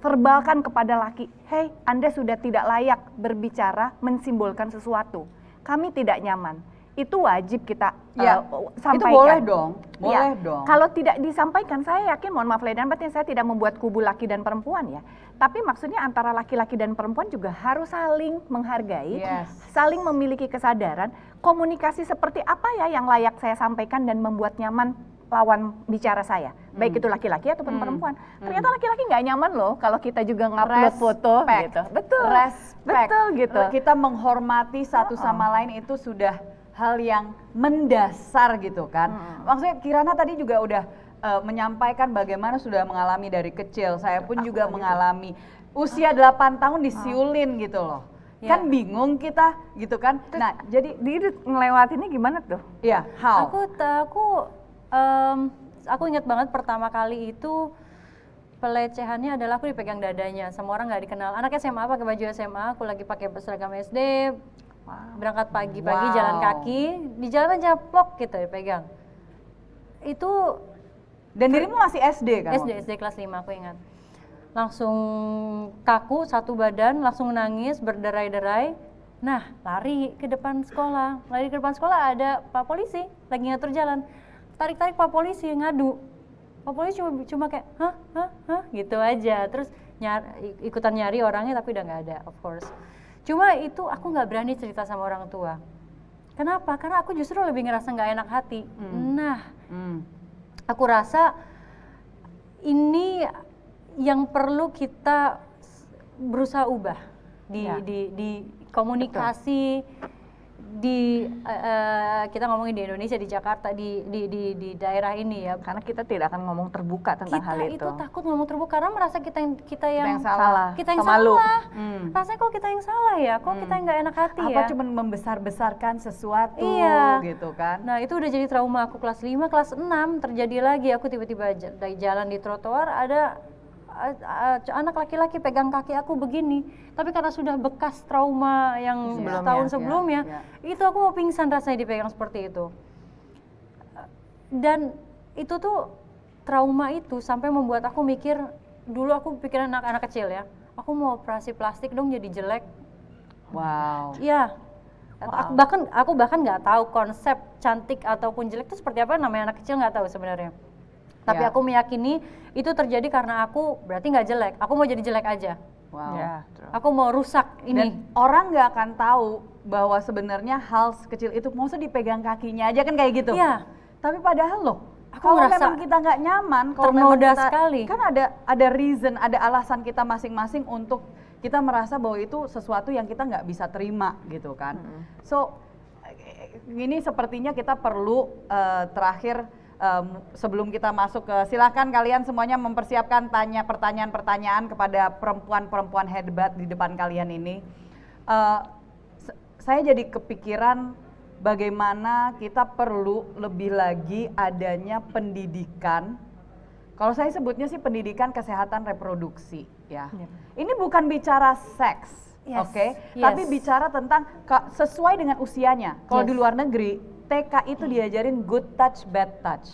verbalkan kepada laki. Hey, Anda sudah tidak layak berbicara mensimbolkan sesuatu. Kami tidak nyaman. Itu wajib kita Ya, sampaikan. itu boleh dong, Ya, boleh dong. Kalau tidak disampaikan, saya yakin, mohon maaf lahir dan batin, saya tidak membuat kubu laki dan perempuan ya. Tapi maksudnya antara laki-laki dan perempuan juga harus saling menghargai, Yes. saling memiliki kesadaran, komunikasi seperti apa ya yang layak saya sampaikan dan membuat nyaman lawan bicara saya, baik itu laki-laki ataupun perempuan. Ternyata laki-laki nggak nyaman loh kalau kita juga ngupload foto gitu. Betul. Respect. Betul gitu. Kita menghormati satu sama lain itu sudah hal yang mendasar gitu kan. Maksudnya Kirana tadi juga udah menyampaikan bagaimana sudah mengalami dari kecil. Saya pun juga mengalami usia 8 tahun disiulin gitu loh. Ya. Kan bingung kita gitu kan. Nah, jadi Dia ngelewatinnya gimana tuh? ya how? Aku ingat banget pertama kali itu pelecehannya adalah aku dipegang dadanya, sama orang nggak dikenal. Anak SMA pakai baju SMA, aku lagi pakai seragam SD, berangkat pagi-pagi Wow. jalan kaki, di jalan aja plok gitu dipegang. Itu Dan dirimu masih SD kan? SD kelas 5 aku ingat. Langsung kaku satu badan, langsung nangis berderai-derai. Nah, lari ke depan sekolah. Lari ke depan sekolah ada Pak Polisi lagi ngatur jalan. Tarik-tarik Pak Polisi ngadu. Pak Polisi cuma kayak hah gitu aja. Terus ikutan nyari orangnya tapi udah nggak ada, of course. Cuma itu aku nggak berani cerita sama orang tua. Kenapa? Karena aku justru lebih ngerasa nggak enak hati. Nah, aku rasa ini yang perlu kita berusaha ubah di komunikasi. Kita ngomongin di Indonesia, di Jakarta, di daerah ini ya. Karena kita tidak akan ngomong terbuka tentang hal itu. Kita itu takut ngomong terbuka karena merasa kita yang salah. kita yang Pemalu. salah. Rasanya kok kita yang salah ya, kok kita yang nggak enak hati Apa ya. cuma membesar-besarkan sesuatu Iya. gitu kan? Nah itu udah jadi trauma aku kelas 5, kelas 6 terjadi lagi. Aku tiba-tiba jalan di trotoar ada anak laki-laki pegang kaki aku begini, tapi karena sudah bekas trauma yang tahun sebelumnya, itu aku mau pingsan rasanya dipegang seperti itu. Dan itu tuh trauma itu sampai membuat aku mikir, dulu aku pikiran anak-anak kecil ya, aku mau operasi plastik dong jadi jelek. Wow. Iya. Aku bahkan nggak tahu konsep cantik ataupun jelek itu seperti apa, namanya anak kecil nggak tahu sebenarnya. Tapi aku meyakini itu terjadi karena aku berarti nggak jelek, aku mau jadi jelek aja. Wow. Aku mau rusak ini. Dan orang nggak akan tahu bahwa sebenarnya hal sekecil itu maksudnya dipegang kakinya aja kan kayak gitu. Iya. Tapi padahal loh, Kalau ngerasa memang kita nggak nyaman, kalau memang ternoda kita, sekali. kan ada reason, ada alasan kita masing-masing untuk kita merasa bahwa itu sesuatu yang kita nggak bisa terima gitu kan. So ini sepertinya kita perlu terakhir sebelum kita masuk ke, silakan kalian semuanya mempersiapkan tanya pertanyaan-pertanyaan kepada perempuan-perempuan hebat di depan kalian ini. Saya jadi kepikiran bagaimana kita perlu lebih lagi adanya pendidikan. Kalau saya sebutnya sih pendidikan kesehatan reproduksi ya. Ini bukan bicara seks, oke? Tapi bicara tentang sesuai dengan usianya. Kalau di luar negeri TK itu diajarin good touch, bad touch.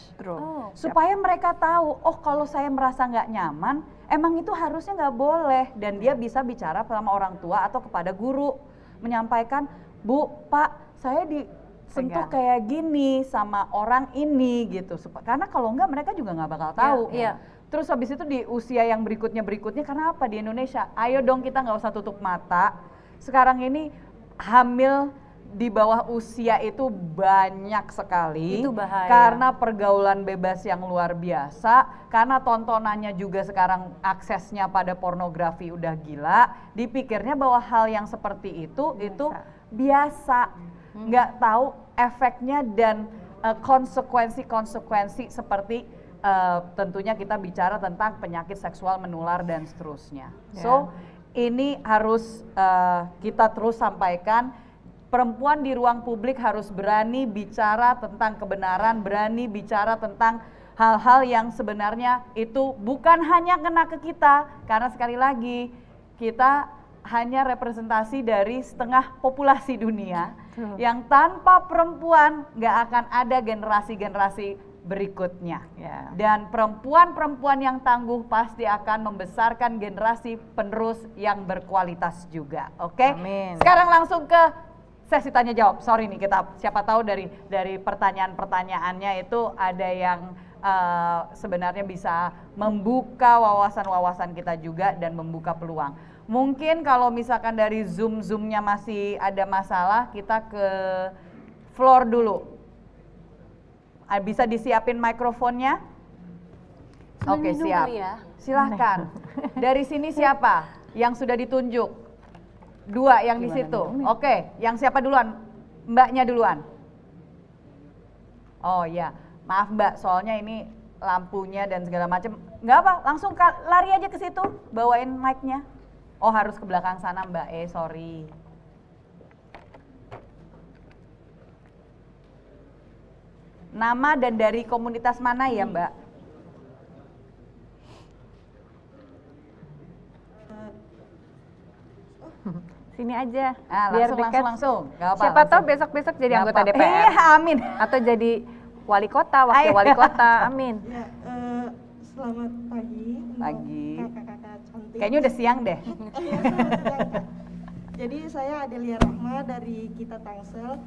Supaya mereka tahu, oh kalau saya merasa nggak nyaman, emang itu harusnya nggak boleh. Dan dia bisa bicara sama orang tua atau kepada guru, menyampaikan, Bu, Pak, saya disentuh kayak gini sama orang ini gitu. Karena kalau enggak mereka juga nggak bakal tahu. Terus habis itu di usia yang berikutnya, karena apa di Indonesia? Ayo dong kita nggak usah tutup mata. Sekarang ini hamil di bawah usia itu banyak sekali. Itu bahaya. Karena pergaulan bebas yang luar biasa, karena tontonannya juga sekarang aksesnya pada pornografi udah gila, dipikirnya bahwa hal yang seperti itu biasa. Nggak tahu efeknya dan konsekuensi-konsekuensi seperti tentunya kita bicara tentang penyakit seksual menular dan seterusnya. So ini harus kita terus sampaikan, perempuan di ruang publik harus berani bicara tentang kebenaran, berani bicara tentang hal-hal yang sebenarnya itu bukan hanya kena ke kita, karena sekali lagi kita hanya representasi dari setengah populasi dunia, yang tanpa perempuan nggak akan ada generasi-generasi berikutnya. Dan perempuan-perempuan yang tangguh pasti akan membesarkan generasi penerus yang berkualitas juga. Oke? Sekarang langsung ke sesi tanya jawab. Sorry nih, kita siapa tahu dari pertanyaan-pertanyaannya itu ada yang sebenarnya bisa membuka wawasan-wawasan kita juga dan membuka peluang. Mungkin kalau misalkan dari Zoom-nya masih ada masalah, kita ke floor dulu. Bisa disiapin mikrofonnya? Oke, siap. Silahkan. Dari sini siapa yang sudah ditunjuk? Dua yang di situ. Oke, yang siapa duluan? Mbaknya duluan. Oh ya, maaf Mbak, soalnya ini lampunya dan segala macam. Nggak apa, langsung lari aja ke situ, bawain mic-nya. Oh harus ke belakang sana Mbak, sorry. Nama dan dari komunitas mana ya Mbak? Sini aja, biar langsung. Siapa tahu besok-besok jadi anggota DPR. Amin. Atau jadi wali kota, wakil wali kota, amin. Ya, selamat pagi. Kakak-kakak cantik. Kayaknya udah siang deh. Jadi saya Adelia Rahma dari Kita Tangsel,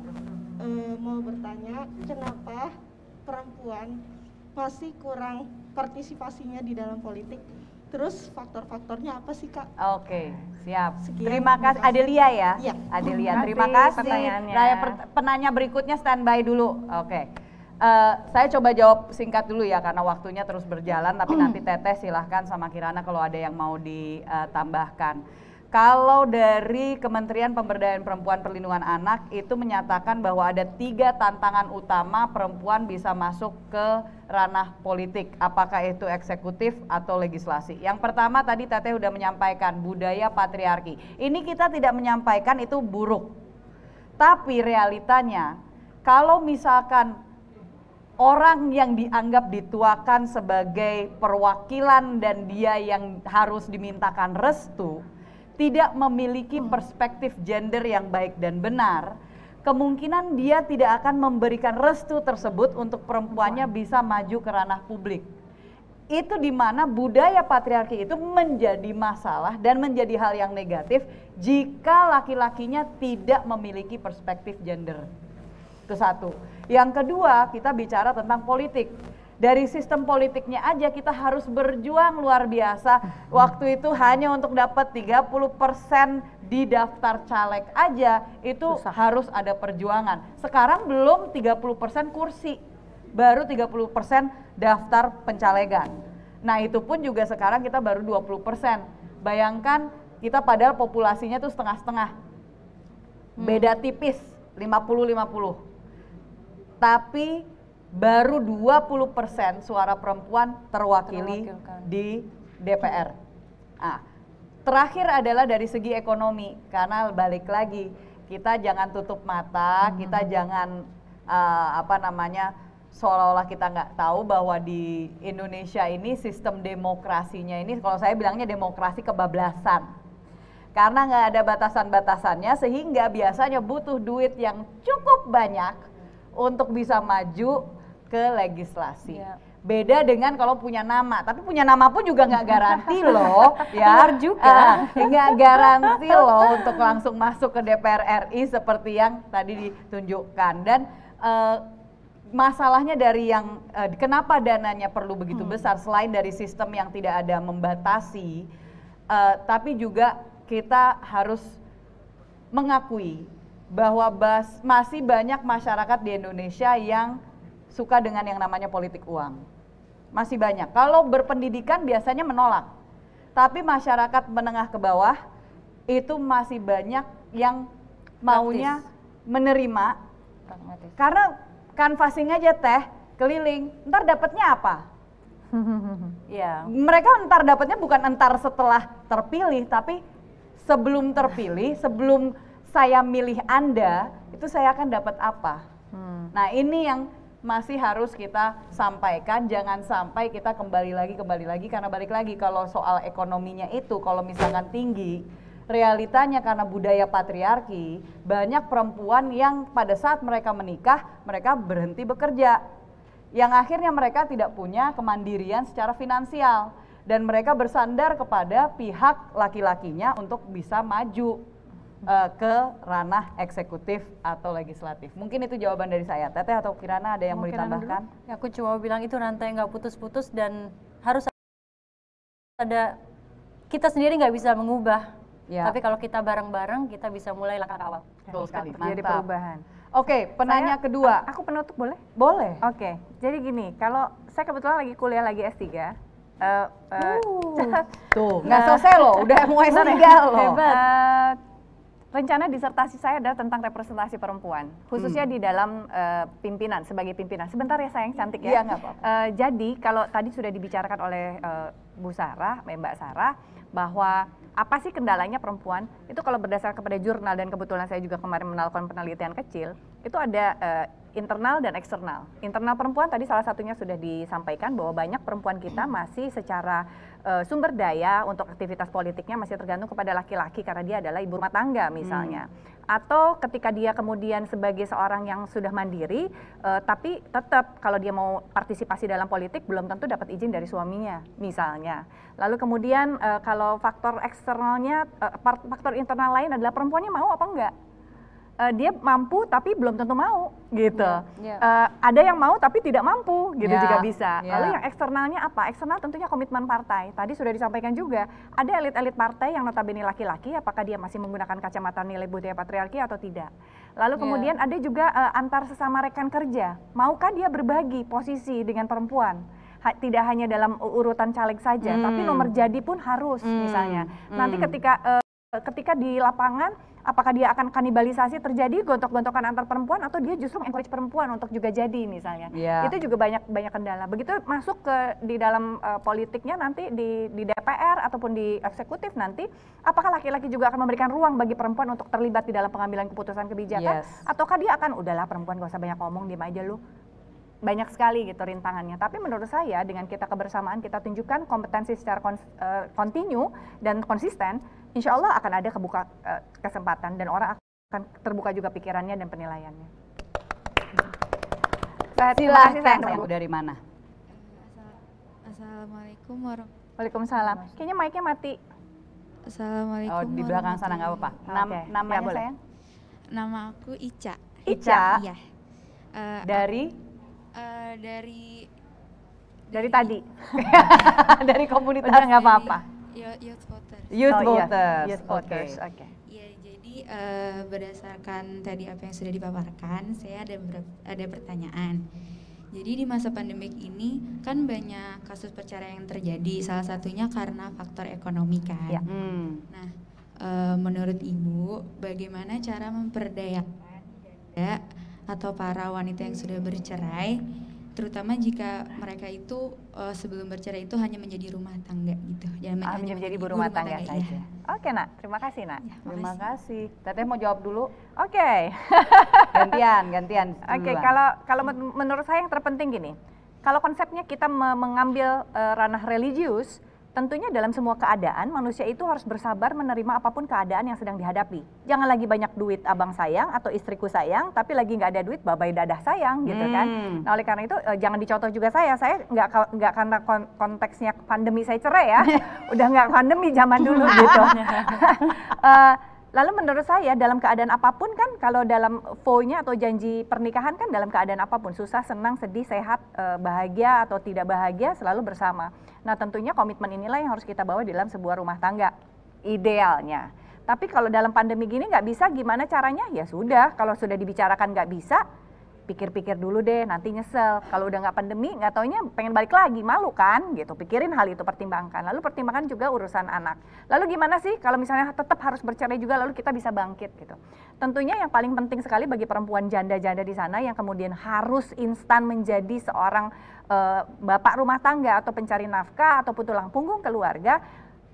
mau bertanya kenapa perempuan masih kurang partisipasinya di dalam politik? Terus faktor-faktornya apa sih Kak? Oke, siap. Sekian, Terima kasih Adelia ya. Iya. Adelia, terima kasih. Pertanyaannya. Penanya berikutnya standby dulu. Oke. Saya coba jawab singkat dulu ya karena waktunya terus berjalan, tapi nanti Teteh silahkan sama Kirana kalau ada yang mau ditambahkan. Kalau dari Kementerian Pemberdayaan Perempuan Perlindungan Anak itu menyatakan bahwa ada 3 tantangan utama perempuan bisa masuk ke ranah politik, apakah itu eksekutif atau legislasi. Yang pertama tadi Teteh udah menyampaikan budaya patriarki. Ini kita tidak menyampaikan itu buruk, tapi realitanya kalau misalkan orang yang dianggap dituakan sebagai perwakilan dan dia yang harus dimintakan restu tidak memiliki perspektif gender yang baik dan benar, kemungkinan dia tidak akan memberikan restu tersebut untuk perempuannya bisa maju ke ranah publik. Itu dimana budaya patriarki itu menjadi masalah dan menjadi hal yang negatif jika laki-lakinya tidak memiliki perspektif gender. Itu satu. Yang kedua, kita bicara tentang politik. Dari sistem politiknya aja kita harus berjuang luar biasa. Waktu itu hanya untuk dapat 30% di daftar caleg aja itu harus ada perjuangan. Sekarang belum 30% kursi. baru 30% daftar pencalegan. Nah itu pun juga sekarang kita baru 20%. Bayangkan kita padahal populasinya tuh setengah-setengah. Beda tipis, 50-50. Tapi baru 20% suara perempuan terwakili di DPR. Nah, terakhir adalah dari segi ekonomi, karena balik lagi, kita jangan tutup mata, kita jangan seolah-olah kita nggak tahu bahwa di Indonesia ini sistem demokrasinya ini, kalau saya bilangnya demokrasi kebablasan. Karena nggak ada batasan-batasannya, sehingga biasanya butuh duit yang cukup banyak untuk bisa maju ke legislasi. Beda dengan kalau punya nama, tapi punya nama pun juga nggak garansi loh, ya. Nggak garansi loh untuk langsung masuk ke DPR RI seperti yang tadi ditunjukkan. Dan masalahnya dari yang kenapa dananya perlu begitu besar, selain dari sistem yang tidak ada membatasi, tapi juga kita harus mengakui bahwa masih banyak masyarakat di Indonesia yang suka dengan yang namanya politik uang. Masih banyak. Kalau berpendidikan biasanya menolak. Tapi masyarakat menengah ke bawah itu masih banyak yang maunya menerima. Karena canvassing aja teh, keliling, ntar dapatnya apa? Ya, mereka ntar dapatnya bukan entar setelah terpilih, tapi sebelum terpilih, sebelum saya milih Anda, itu saya akan dapat apa? Nah ini yang masih harus kita sampaikan, jangan sampai kita kembali lagi, karena balik lagi kalau soal ekonominya itu, kalau misalkan tinggi, realitanya karena budaya patriarki, banyak perempuan yang pada saat mereka menikah, mereka berhenti bekerja. Yang akhirnya mereka tidak punya kemandirian secara finansial, dan mereka bersandar kepada pihak laki-lakinya untuk bisa maju ke ranah eksekutif atau legislatif. Mungkin itu jawaban dari saya. Teteh atau Kirana ada yang mau ditambahkan? Ya, aku cuma bilang itu rantai nggak putus-putus dan harus ada, kita sendiri nggak bisa mengubah. Ya. Tapi kalau kita bareng-bareng kita bisa mulai langkah awal. Betul sekali. Jadi perubahan. Oke, penanya kedua. Aku penutup boleh? Boleh. Oke, jadi gini, kalau saya kebetulan lagi kuliah lagi S3. Tuh, nggak selesai loh, udah mau S3 loh. Hebat. Rencana disertasi saya adalah tentang representasi perempuan, khususnya di dalam pimpinan, sebagai pimpinan. Sebentar ya sayang, cantik ya. Iya, nggak apa-apa. Jadi kalau tadi sudah dibicarakan oleh Bu Sarah, Mbak Sarah, bahwa apa sih kendalanya perempuan? Itu kalau berdasarkan kepada jurnal, dan kebetulan saya juga kemarin melakukan penelitian kecil, itu ada internal dan eksternal. Internal perempuan tadi salah satunya sudah disampaikan bahwa banyak perempuan kita masih secara sumber daya untuk aktivitas politiknya masih tergantung kepada laki-laki karena dia adalah ibu rumah tangga misalnya. Atau ketika dia kemudian sebagai seorang yang sudah mandiri, tapi tetap kalau dia mau partisipasi dalam politik belum tentu dapat izin dari suaminya misalnya. Lalu kemudian kalau faktor eksternalnya, faktor internal lain adalah perempuannya mau apa enggak. Dia mampu tapi belum tentu mau gitu. Ada yang mau tapi tidak mampu gitu juga bisa. Lalu yang eksternalnya apa? Eksternal tentunya komitmen partai. Tadi sudah disampaikan juga, ada elit-elit partai yang notabene laki-laki, apakah dia masih menggunakan kacamata nilai budaya patriarki atau tidak. Lalu kemudian ada juga antar sesama rekan kerja, maukah dia berbagi posisi dengan perempuan? Tidak hanya dalam urutan caleg saja, tapi nomor jadi pun harus misalnya. Nanti ketika di lapangan, apakah dia akan kanibalisasi terjadi gontok-gontokan antar perempuan atau dia justru encourage perempuan untuk juga jadi misalnya. Itu juga banyak kendala. Begitu masuk di dalam politiknya nanti di DPR ataupun di eksekutif nanti, apakah laki-laki juga akan memberikan ruang bagi perempuan untuk terlibat di dalam pengambilan keputusan kebijakan, ataukah dia akan udahlah perempuan gak usah banyak ngomong, diam aja lu. Banyak sekali gitu rintangannya. Tapi menurut saya dengan kita kebersamaan, kita tunjukkan kompetensi secara kontinu dan konsisten, insya Allah akan ada kebuka kesempatan dan orang akan terbuka juga pikirannya dan penilaiannya. Silahkan, dari mana? Assalamualaikum warahmatullahi. Waalaikumsalam. Kayaknya mic-nya mati. Assalamualaikum. Di belakang sana nggak apa-apa. Namanya boleh. sayang? Nama aku Ica. Ica? Iya. Dari tadi. Dari komunitas. Udah nggak apa-apa. Youth Voters. Youth Voters. Youth Voters. Oke. Ya, jadi berdasarkan tadi apa yang sudah dipaparkan, saya ada pertanyaan. Jadi di masa pandemik ini kan banyak kasus perceraian yang terjadi, salah satunya karena faktor ekonomi kan. Ya. Nah, menurut Ibu, bagaimana cara memperdayakan janda atau para wanita yang sudah bercerai, terutama jika mereka itu sebelum bercerai itu hanya menjadi rumah tangga gitu, hanya Menjadi ibu rumah tangga saja. iya. Oke nak, terima kasih nak. Ya, Terima makasih. kasih. Teteh mau jawab dulu? Oke. Gantian Oke, duluan. kalau menurut saya yang terpenting gini, kalau konsepnya kita mengambil ranah religius, tentunya dalam semua keadaan manusia itu harus bersabar menerima apapun keadaan yang sedang dihadapi. Jangan lagi banyak duit abang sayang atau istriku sayang, tapi lagi nggak ada duit babai dadah sayang gitu kan. Nah oleh karena itu jangan dicontoh juga saya nggak karena konteksnya pandemi saya cerai ya, udah nggak pandemi zaman dulu gitu. Lalu menurut saya dalam keadaan apapun kan, kalau dalam vow-nya atau janji pernikahan kan dalam keadaan apapun, susah, senang, sedih, sehat, bahagia atau tidak bahagia selalu bersama. Nah tentunya komitmen inilah yang harus kita bawa di dalam sebuah rumah tangga, idealnya. Tapi kalau dalam pandemi gini nggak bisa, gimana caranya? Ya sudah, kalau sudah dibicarakan nggak bisa, pikir-pikir dulu deh, nanti nyesel. Kalau udah nggak pandemi, nggak taunya pengen balik lagi, malu kan? Gitu. Pikirin hal itu, pertimbangkan. Lalu pertimbangkan juga urusan anak. Lalu gimana sih kalau misalnya tetap harus bercerai juga, lalu kita bisa bangkit gitu. Tentunya yang paling penting sekali bagi perempuan janda-janda di sana yang kemudian harus instan menjadi seorang bapak rumah tangga atau pencari nafkah atau tulang punggung keluarga,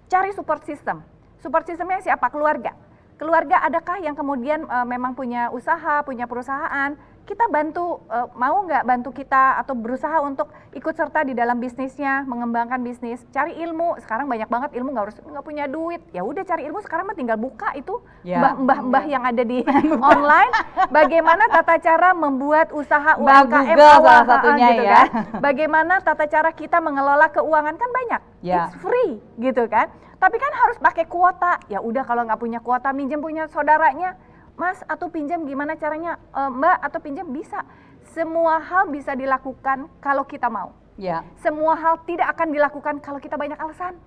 cari support system. Support systemnya siapa? Keluarga. Keluarga adakah yang kemudian memang punya usaha, punya perusahaan? Kita bantu, mau nggak bantu kita atau berusaha untuk ikut serta di dalam bisnisnya, mengembangkan bisnis, cari ilmu. Sekarang banyak banget ilmu, nggak punya duit, ya udah cari ilmu. Sekarang mah tinggal buka itu mbah-mbah yang ada di online. Bagaimana tata cara membuat usaha UMKM Google salah satunya gitu ya. kan? Bagaimana tata cara kita mengelola keuangan kan banyak, it's free gitu kan. Tapi kan harus pakai kuota. Ya udah kalau nggak punya kuota, minjem punya saudaranya. Mas atau pinjam, gimana caranya? Mbak atau pinjam, bisa. Semua hal bisa dilakukan kalau kita mau. Ya. Semua hal tidak akan dilakukan kalau kita banyak alasan.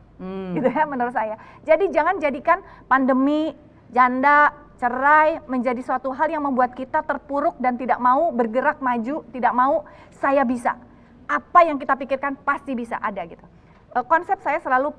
Gitu ya menurut saya. Jadi jangan jadikan pandemi, janda, cerai menjadi suatu hal yang membuat kita terpuruk dan tidak mau bergerak maju, tidak mau saya bisa. Apa yang kita pikirkan pasti bisa ada gitu. Konsep saya selalu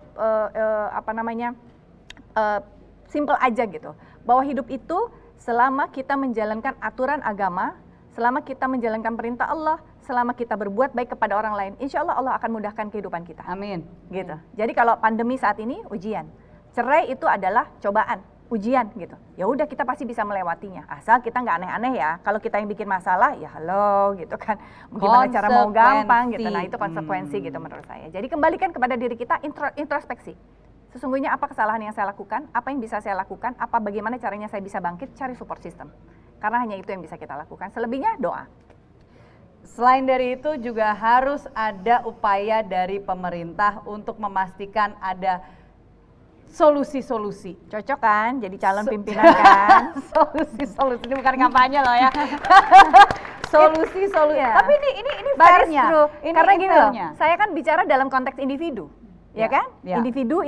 simple aja gitu. Bahwa hidup itu selama kita menjalankan aturan agama, selama kita menjalankan perintah Allah, selama kita berbuat baik kepada orang lain, insya Allah Allah akan mudahkan kehidupan kita. Amin. Gitu. Jadi kalau pandemi saat ini ujian, cerai itu adalah cobaan, ujian gitu. Ya udah kita pasti bisa melewatinya, asal kita nggak aneh-aneh ya. Kalau kita yang bikin masalah, ya halo gitu kan. Gimana cara mau gampang gitu. Nah itu konsekuensi gitu menurut saya. Jadi kembalikan kepada diri kita, introspeksi. Sesungguhnya apa kesalahan yang saya lakukan, apa yang bisa saya lakukan, apa bagaimana caranya saya bisa bangkit, cari support system. Karena hanya itu yang bisa kita lakukan, selebihnya doa. Selain dari itu juga harus ada upaya dari pemerintah untuk memastikan ada solusi-solusi. Cocok kan jadi calon pimpinan kan? Solusi-solusi, ini bukan kampanye loh ya. Solusi-solusi. Iya. Tapi ini That is fairnya. true. Ini Karena gini loh, fairnya. saya kan bicara dalam konteks individu. Ya kan? Ya. Individu,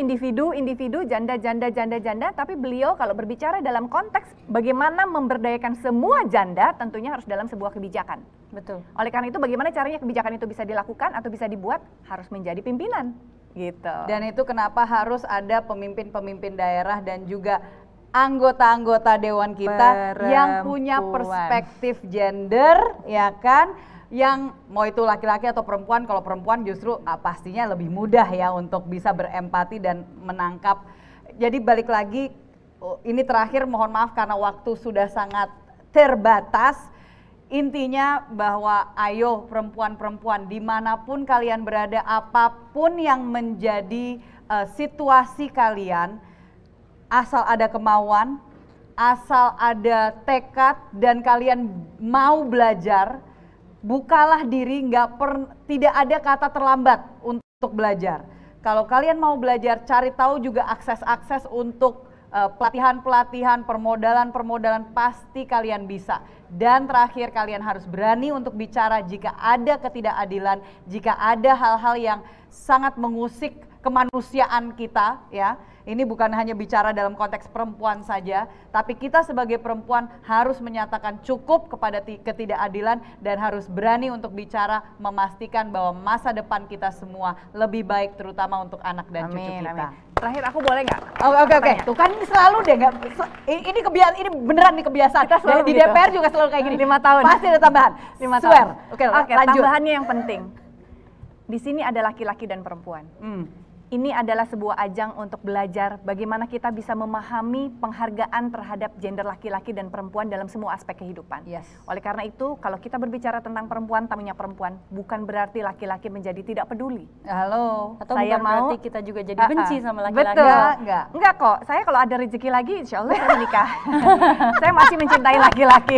janda, tapi beliau kalau berbicara dalam konteks bagaimana memberdayakan semua janda, tentunya harus dalam sebuah kebijakan. Betul. Oleh karena itu bagaimana caranya kebijakan itu bisa dilakukan atau bisa dibuat, harus menjadi pimpinan. Gitu. Dan itu kenapa harus ada pemimpin-pemimpin daerah dan juga anggota-anggota dewan kita yang punya perspektif gender, ya kan? Yang mau itu laki-laki atau perempuan, kalau perempuan justru pastinya lebih mudah ya untuk bisa berempati dan menangkap. Jadi balik lagi, ini terakhir mohon maaf karena waktu sudah sangat terbatas. Intinya bahwa ayo perempuan-perempuan dimanapun kalian berada, apapun yang menjadi situasi kalian, asal ada kemauan, asal ada tekad dan kalian mau belajar, bukalah diri, tidak ada kata terlambat untuk belajar. Kalau kalian mau belajar, cari tahu juga akses-akses untuk pelatihan-pelatihan, permodalan-permodalan, pasti kalian bisa. Dan terakhir, kalian harus berani untuk bicara jika ada ketidakadilan, jika ada hal-hal yang sangat mengusik kemanusiaan kita ya. Ini bukan hanya bicara dalam konteks perempuan saja, tapi kita sebagai perempuan harus menyatakan cukup kepada ketidakadilan dan harus berani untuk bicara memastikan bahwa masa depan kita semua lebih baik, terutama untuk anak dan cucu kita. Amin. Terakhir aku boleh nggak? Oke. Tuh kan ini selalu deh, ini beneran nih kebiasaan. Kita selalu di begitu. DPR juga selalu kayak gini. 5 tahun. Pasti ada tambahan. 5 tahun. Swear. Oke, lanjut. Tambahannya yang penting. Di sini ada laki-laki dan perempuan. Ini adalah sebuah ajang untuk belajar bagaimana kita bisa memahami penghargaan terhadap gender laki-laki dan perempuan dalam semua aspek kehidupan. Yes. Oleh karena itu, kalau kita berbicara tentang perempuan, tamunya perempuan, bukan berarti laki-laki menjadi tidak peduli. Halo. Atau Saya bukan mau- berarti kita juga jadi benci sama laki-laki. Betul. Enggak. Kok. Saya kalau ada rezeki lagi, insya Allah saya menikah. Saya masih mencintai laki-laki.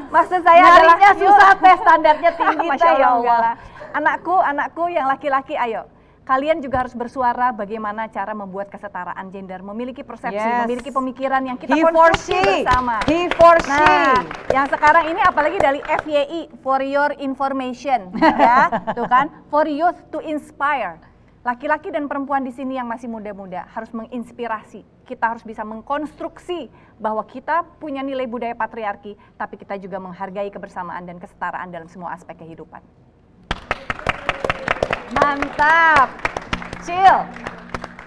Maksud saya adalah Nyarinya susah teh, standarnya tinggi Masya teh, ya Allah, enggak Allah. lah. Anakku yang laki-laki, ayo. Kalian juga harus bersuara bagaimana cara membuat kesetaraan gender, memiliki persepsi, Yes. memiliki pemikiran yang kita He for konstruksi she. bersama. He for she. Nah, yang sekarang ini apalagi dari FYI, for your information, ya, tuh kan, for youth to inspire. Laki-laki dan perempuan di sini yang masih muda-muda harus menginspirasi. Kita harus bisa mengkonstruksi bahwa kita punya nilai budaya patriarki, tapi kita juga menghargai kebersamaan dan kesetaraan dalam semua aspek kehidupan. Mantap. Cil.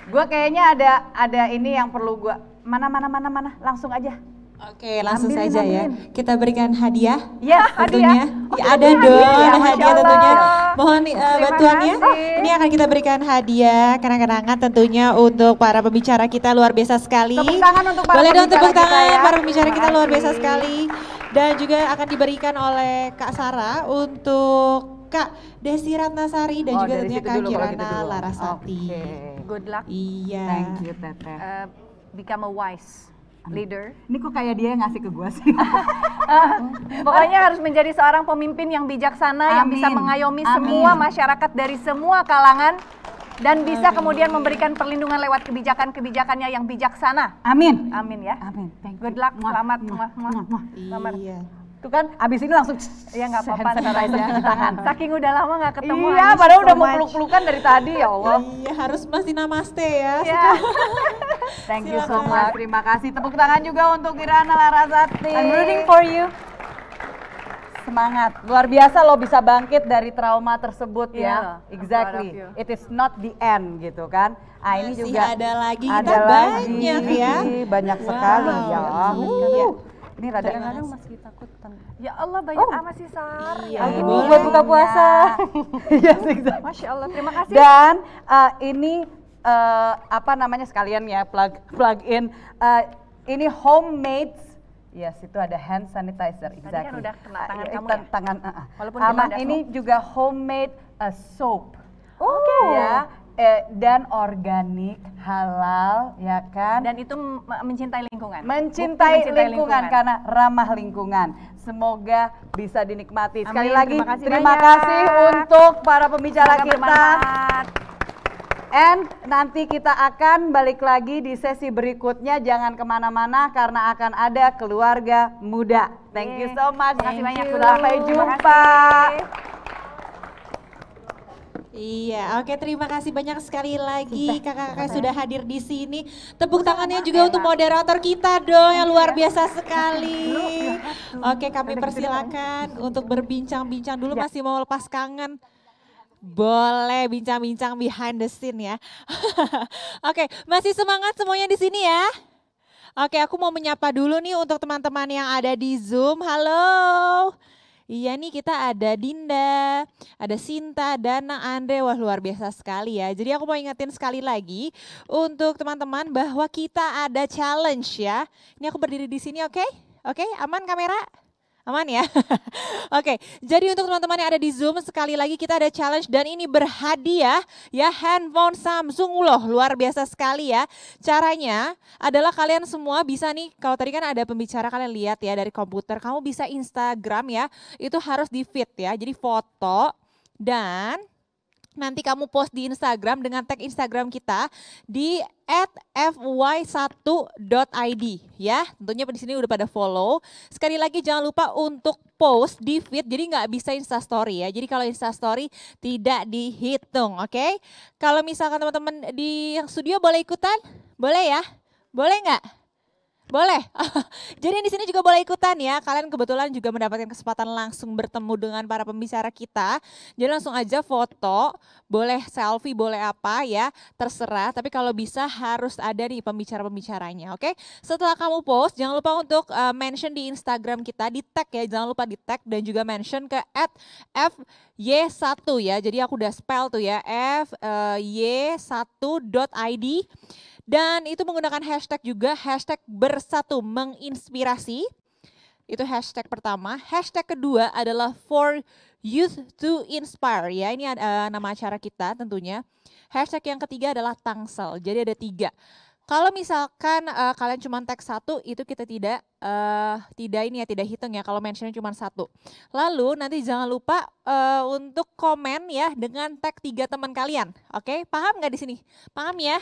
Gue kayaknya ada ini yang perlu gue mana langsung aja. Oke, langsung Ambilin, saja ya. ambilin. Kita berikan hadiah. Yes, Tentunya. hadiah. Ya, ada dong ya, hadiah Masya tentunya. Allah. Mohon Terima bantuannya. kasih. Ini akan kita berikan hadiah kenang-kenangan tentunya untuk para pembicara kita luar biasa sekali. Tepuk tangan untuk para Boleh dong pembicara tepuk kita tangan ya. para pembicara kita luar biasa kasih. sekali. Dan juga akan diberikan oleh Kak Sarah untuk Kak Desi Ratnasari dan Oh, juga dari tentunya situ Kak dulu kalau gitu Kirana dulu. Larasati. Oke. Good luck. Iya. Thank you, Teteh. Become a wise leader. Ini kok kayak dia yang ngasih ke gue sih. Pokoknya harus menjadi seorang pemimpin yang bijaksana, yang bisa Amin. mengayomi Amin. semua masyarakat dari semua kalangan dan bisa kemudian memberikan perlindungan lewat kebijakan-kebijakannya yang bijaksana. Amin. Amin ya. Amin. Thank you. Good luck, Muah, selamat. muah, Muah, muah. muah. Selamat. Iya. Tuh kan abis ini langsung Ya nggak apa-apa, hand ntar sanitizer aja. cuci tangan. Saking udah lama nggak ketemu. Iya, I miss padahal you udah so mau much. peluk-pelukan dari tadi ya Allah. Iya, harus masih namaste ya. Ya. Thank you so much. Terima kasih. Tepuk tangan juga untuk Kirana Larasati. I'm rooting for you. Semangat. Luar biasa lo bisa bangkit dari trauma tersebut ya. Yeah, I'm Exactly. proud of you. It is not the end gitu kan. Ah ini Masih juga ada lagi, ada kita lagi. banyak ya. Banyak Wow. sekali ya. Iya. Ini rada Kadang-kadang masih takut Ya Allah banyak amat sih Sar. Iya, Ya Allah. boleh. buat buka puasa. Yes, exactly. Masya Allah, terima kasih. Dan ini apa namanya sekalian ya plug in ini homemade. Yes, itu ada hand sanitizer. Tadi kan udah kena tangan kamu ya? Tangan. Walaupun Sama belum ada ini juga homemade soap. Oke. Ya, dan organik, halal, ya kan? Dan itu mencintai lingkungan. Mencintai Bukti lingkungan karena ramah lingkungan. Semoga bisa dinikmati. Sekali Amin, lagi terima kasih kasih banyak. untuk para pembicara Semoga kita. bermanfaat. And nanti kita akan balik lagi di sesi berikutnya. Jangan kemana-mana karena akan ada keluarga muda. Thank you so much. Terima kasih banyak. Sampai Terima jumpa. kasih. Iya, oke terima kasih banyak sekali lagi kakak-kakak sudah hadir di sini. Tepuk tangannya juga untuk moderator kita dong yang luar biasa sekali. Oke, kami persilakan untuk berbincang-bincang dulu, masih mau lepas kangen. Boleh bincang-bincang behind the scene ya. Oke, masih semangat semuanya di sini ya. Oke, aku mau menyapa dulu nih untuk teman-teman yang ada di Zoom. Halo. Iya nih kita ada Dinda, ada Sinta, Dana, Andre, wah luar biasa sekali ya. Jadi aku mau ingetin sekali lagi untuk teman-teman bahwa kita ada challenge ya. Ini aku berdiri di sini, oke? Oke, aman kamera? Aman ya? Oke, jadi untuk teman-teman yang ada di Zoom sekali lagi kita ada challenge dan ini berhadiah ya handphone Samsung loh, luar biasa sekali ya. Caranya adalah kalian semua bisa nih, kalau tadi kan ada pembicara kalian lihat ya dari komputer, kamu bisa Instagram ya, itu harus di feed ya, jadi foto dan nanti kamu post di Instagram dengan tag Instagram kita di @fy1.id ya. Tentunya di sini udah pada follow. Sekali lagi jangan lupa untuk post di feed, jadi nggak bisa Instastory ya. Jadi kalau Instastory tidak dihitung, oke? Kalau misalkan teman-teman di yang studio boleh ikutan? Boleh ya? Boleh nggak? Boleh. Jadi yang di sini juga boleh ikutan ya. Kalian kebetulan juga mendapatkan kesempatan langsung bertemu dengan para pembicara kita. Jadi langsung aja foto, boleh selfie, boleh apa ya, terserah. Tapi kalau bisa harus ada nih pembicara-pembicaranya, oke? Setelah kamu post, jangan lupa untuk mention di Instagram kita, di tag ya, jangan lupa di tag dan juga mention ke @fy1 ya. Jadi aku udah spell tuh ya, fy1.id. Dan itu menggunakan hashtag juga, hashtag bersatu menginspirasi. Itu hashtag pertama. Hashtag kedua adalah for youth to inspire ya. Ini nama acara kita tentunya. Hashtag yang ketiga adalah Tangsel. Jadi ada 3. Kalau misalkan kalian cuma tag 1 itu kita tidak hitung ya kalau mentionnya cuma 1. Lalu nanti jangan lupa untuk komen ya dengan tag 3 teman kalian. Oke, paham nggak di sini? Paham ya?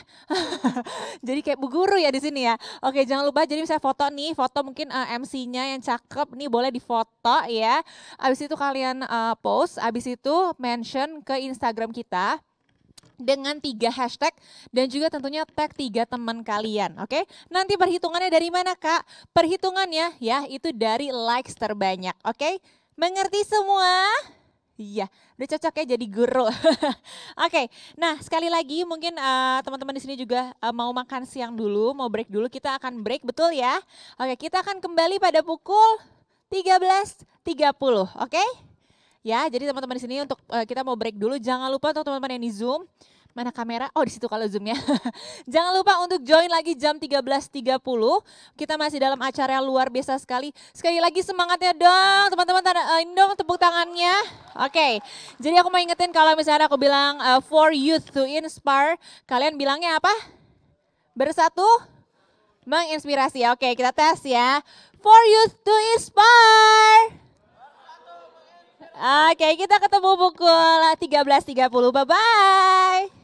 Jadi kayak bu guru ya di sini ya. Oke, jangan lupa jadi misalnya foto nih, foto mungkin MC-nya yang cakep nih boleh difoto ya. Abis itu kalian post, abis itu mention ke Instagram kita dengan 3 hashtag dan juga tentunya tag 3 teman kalian, oke? Nanti perhitungannya dari mana Kak? Perhitungannya ya itu dari likes terbanyak, oke? Mengerti semua? Iya, udah cocok ya jadi guru. Oke, nah sekali lagi mungkin teman-teman di sini juga mau makan siang dulu, mau break dulu, kita akan break betul ya? Oke, kita akan kembali pada pukul 13.30, oke? Ya, jadi teman-teman di sini untuk kita mau break dulu. Jangan lupa untuk teman-teman yang di Zoom, mana kamera? Oh, di situ kalau Zoom-nya. Jangan lupa untuk join lagi jam 13.30. Kita masih dalam acara yang luar biasa sekali. Sekali lagi semangatnya dong, teman-teman. Ini dong tepuk tangannya. Oke. Jadi aku mau ingetin kalau misalnya aku bilang for youth to inspire, kalian bilangnya apa? Bersatu menginspirasi. Oke, kita tes ya. For youth to inspire. Oke, kita ketemu pukul 13.30. Bye-bye.